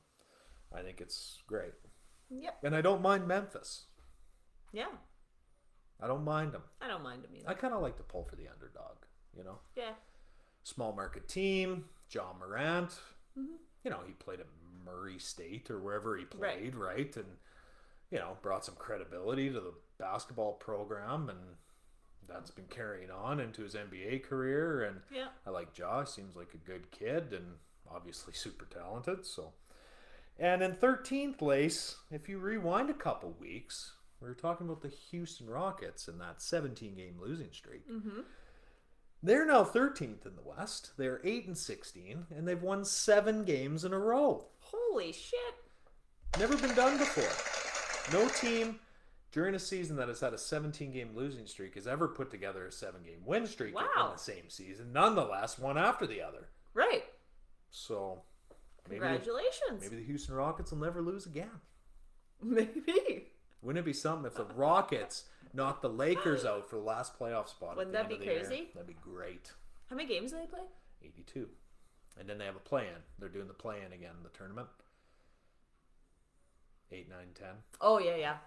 I think it's great. Yep. And I don't mind Memphis. Yeah. I don't mind them. I don't mind them either. I kind of like to pull for the underdog, you know? Yeah. Small market team, John Morant. You know, he played at Murray State or wherever he played, right? And, you know, brought some credibility to the basketball program, and that's been carrying on into his NBA career. And I like Josh. Seems like a good kid and obviously super talented. So, and in 13th place, if you rewind a couple weeks, we were talking about the Houston Rockets and that 17-game losing streak. They're now 13th in the West. They're 8-16, and they've won 7 games in a row. Holy shit. Never been done before. No team during a season that has had a 17-game losing streak has ever put together a 7-game win streak in the same season. Nonetheless, one after the other. Right. So, congratulations. Maybe the Houston Rockets will never lose again. Maybe. Wouldn't it be something if the Rockets knocked the Lakers out for the last playoff spot? Wouldn't that be crazy? That'd be great. How many games do they play? 82. And then they have a play-in. They're doing the play-in again in the tournament. 8, 9, 10. Oh, yeah.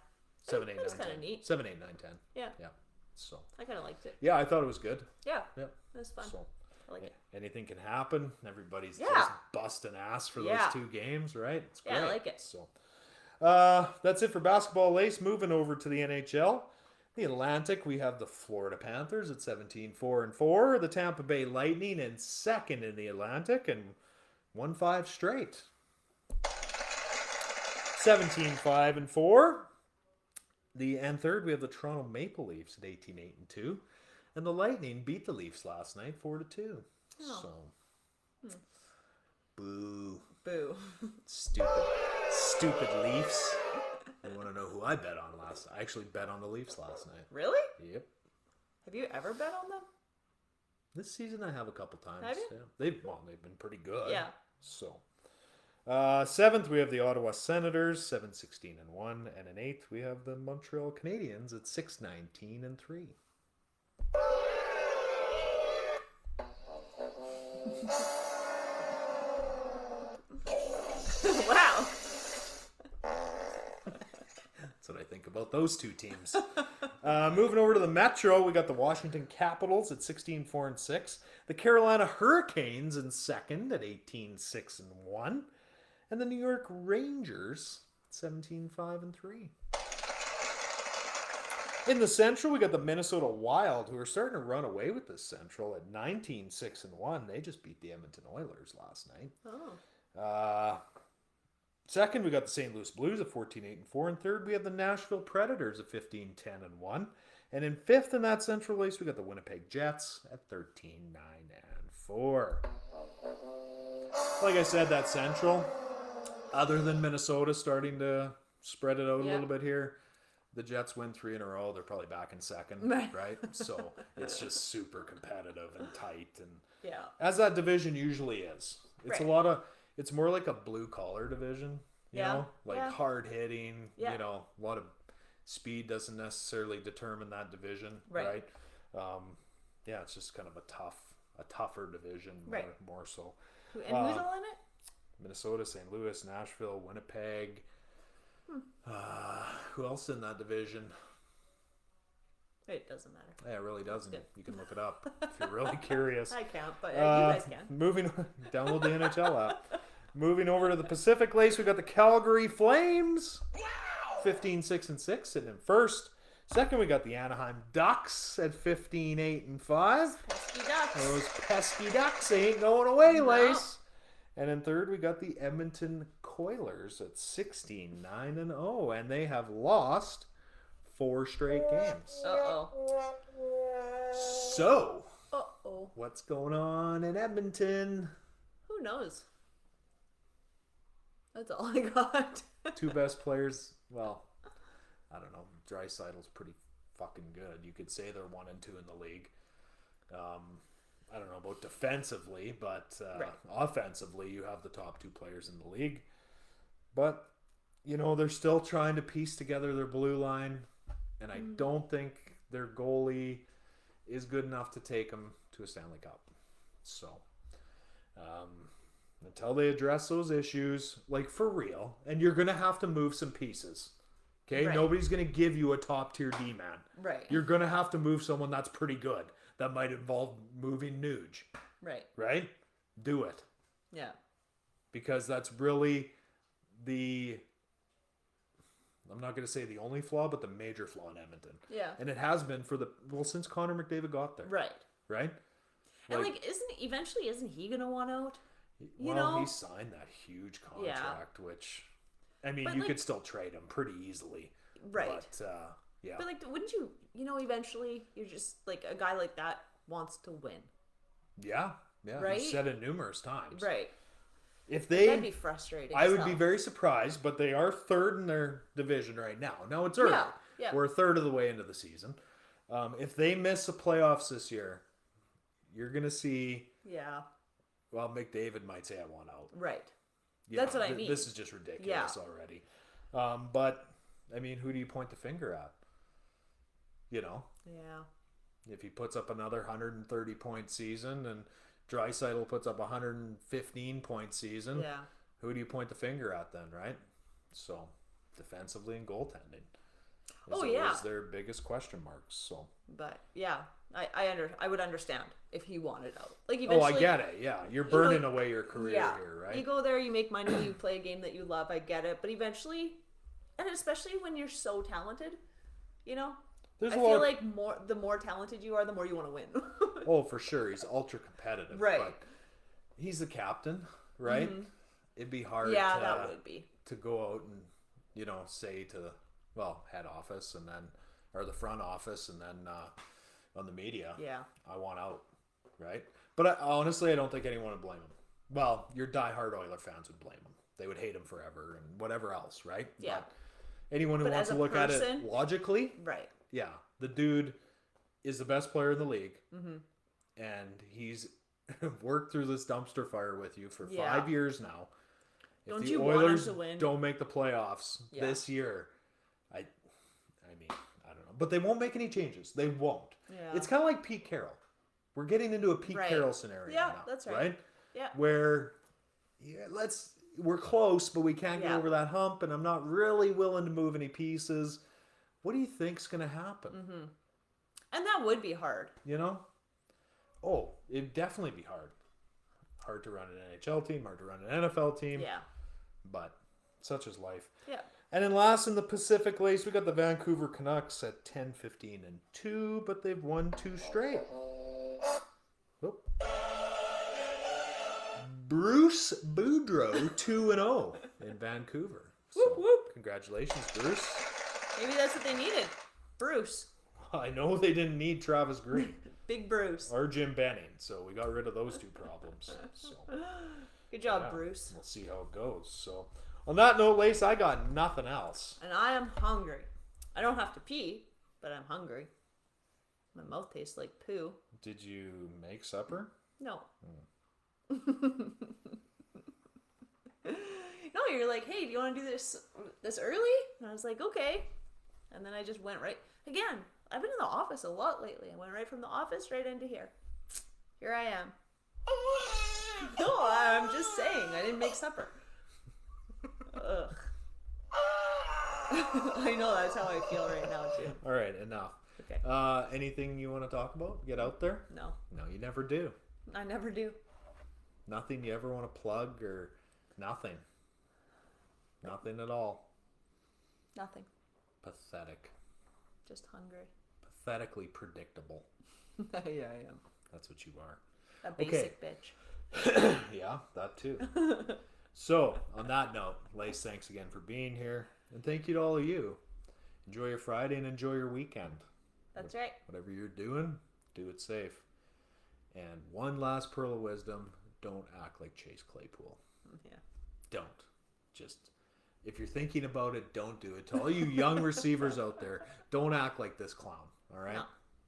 7, 8, 9, 10. That's kind of neat. 7, 8, 9, 10. Yeah. Yeah. So. I kind of liked it. Yeah, I thought it was good. Yeah. Yeah. It was fun. So, I like it. anything can happen. Everybody's Yeah. just busting ass for those 2 games, right? It's great. Yeah, I like it. So, that's it for basketball lace. Moving over to the NHL. The Atlantic, we have the Florida Panthers at 17-4-4. The Tampa Bay Lightning in second in the Atlantic and won 5 straight. 17-5-4. And third, we have the Toronto Maple Leafs at 18-8-2. And the Lightning beat the Leafs last night 4-2. Oh. So, boo. Boo. Stupid Leafs. You want to know who I bet on last night? I actually bet on the Leafs last night. Really? Yep. Have you ever bet on them? This season I have a couple times. Have you? Yeah. They've been pretty good. Yeah. So, 7th we have the Ottawa Senators, 7-16-1, and in 8th we have the Montreal Canadiens at 6-19-3. Wow. That's what I think about those 2 teams. Moving over to the Metro, we got the Washington Capitals at 16-4-6. The Carolina Hurricanes in second at 18-6-1. And the New York Rangers 17-5-3. In the Central, we got the Minnesota Wild, who are starting to run away with this Central at 19-6-1. They just beat the Edmonton Oilers last night. Oh. Second, we got the St. Louis Blues at 14-8-4. And third, we have the Nashville Predators at 15-10-1. And in fifth in that Central race, we got the Winnipeg Jets at 13-9-4. Like I said, that Central, other than Minnesota starting to spread it out a little bit here, the Jets win 3 in a row. They're probably back in second, right? So it's just super competitive and tight, and as that division usually is. It's it's more like a blue collar division, you know, like hard hitting. You know, a lot of speed doesn't necessarily determine that division, right? It's just kind of a tougher division, more so. And who's all in it? Minnesota, St. Louis, Nashville, Winnipeg. Who else in that division? It doesn't matter. Yeah, it really doesn't. You can look it up if you're really curious. I can't, but you guys can. Download the NHL app. Moving over to the Pacific Race, we got the Calgary Flames, 15-6-6, sitting in first. Second, we got the Anaheim Ducks at 15-8-5. Pesky Ducks. Those pesky Ducks ain't going away, Lace. And in third, we got the Edmonton Coilers at 16-9-0, and they have lost 4 straight games. So, what's going on in Edmonton? Who knows? That's all I got. 2 best players, well, I don't know. Draisaitl's pretty fucking good. You could say they're 1 and 2 in the league. I don't know about defensively, but offensively, you have the top 2 players in the league. But, you know, they're still trying to piece together their blue line, and I don't think their goalie is good enough to take them to a Stanley Cup. So, until they address those issues, like for real, and you're going to have to move some pieces. Okay? Nobody's going to give you a top-tier D-man. Right. You're going to have to move someone that's pretty good. That might involve moving Nuge. Right? Do it. Yeah. Because that's really I'm not going to say the only flaw, but the major flaw in Edmonton. Yeah. And it has been since Connor McDavid got there. Right? And isn't he going to want out? He signed that huge contract, which, I mean, you could still trade him pretty easily. Right. But, But, wouldn't you, eventually you're just, a guy like that wants to win. Yeah. Right? You've said it numerous times. Right. That'd be frustrating. I would be very surprised, but they are third in their division right now. Now it's early. Yeah. We're a third of the way into the season. If they miss the playoffs this year, you're going to see... Yeah. Well, McDavid might say, I want out. Right. That's what I mean. This is just ridiculous already. But, I mean, who do you point the finger at? You know? Yeah. If he puts up another 130-point season and Draisaitl puts up a 115-point season, who do you point the finger at then, right? So, defensively and goaltending. Is their biggest question marks. So. But, yeah. I would understand if he wanted out. Eventually, I get it. Yeah, you're burning away your career here, right? You go there, you make money, you play a game that you love. I get it, but eventually, and especially when you're so talented, I feel like the more talented you are, the more you want to win. Oh, for sure, he's ultra competitive, right? But he's the captain, right? Mm-hmm. It'd be hard. Yeah, that would be to go out and say to head office and then or the front office and then. On the media, I want out, right? But honestly, I don't think anyone would blame him. Well, your diehard Oiler fans would blame him. They would hate him forever and whatever else, right? Yeah. But anyone who wants to look at it logically, right? Yeah, the dude is the best player in the league, and he's worked through this dumpster fire with you for 5 years now. If the Oilers don't make the playoffs this year, I mean, I don't know, but they won't make any changes. They won't. Yeah. It's kind of like Pete Carroll. We're getting into a Pete Carroll scenario now. Yeah, that's right. Yeah. Where we're close, but we can't get over that hump, and I'm not really willing to move any pieces. What do you think's going to happen? Mm-hmm. And that would be hard. Oh, it'd definitely be hard. Hard to run an NHL team, hard to run an NFL team. Yeah. But such is life. Yeah. And then last in the Pacific Lace, we got the Vancouver Canucks at 10-15-2, but they've won 2 straight. Whoop. Bruce Boudreau 2-0 in Vancouver. So, Whoop, whoop. congratulations, Bruce. Maybe that's what they needed. Bruce. I know they didn't need Travis Green Big Bruce. or Jim Benning, so we got rid of those 2 problems. So Good job, yeah, Bruce. we'll see how it goes. So on that note, Lace, I got nothing else. And I am hungry. I don't have to pee, but I'm hungry. My mouth tastes like poo. Did you make supper? No. No, you're like, hey, do you want to do this early? And I was like, okay. And then I just went right again. I've been in the office a lot lately. I went right from the office right into here. Here I am. No, I'm just saying. I didn't make supper. Ugh. I know that's how I feel right now too. All right, enough. Okay. Anything you want to talk about? Get out there? No, No, you never do. I never do. Nothing you ever want to plug or nothing. Nothing at all. Nothing. Pathetic. Just hungry. Pathetically predictable. Yeah, I am. That's what you are. A basic bitch. Yeah, that too. So, on that note, Lace, thanks again for being here. And thank you to all of you. Enjoy your Friday and enjoy your weekend. That's right. Whatever you're doing, do it safe. And one last pearl of wisdom, don't act like Chase Claypool. Yeah. Don't. Just, if you're thinking about it, don't do it. To all you young receivers out there, don't act like this clown. All right? No.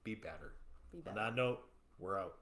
Be better. Be On better. that note, we're out.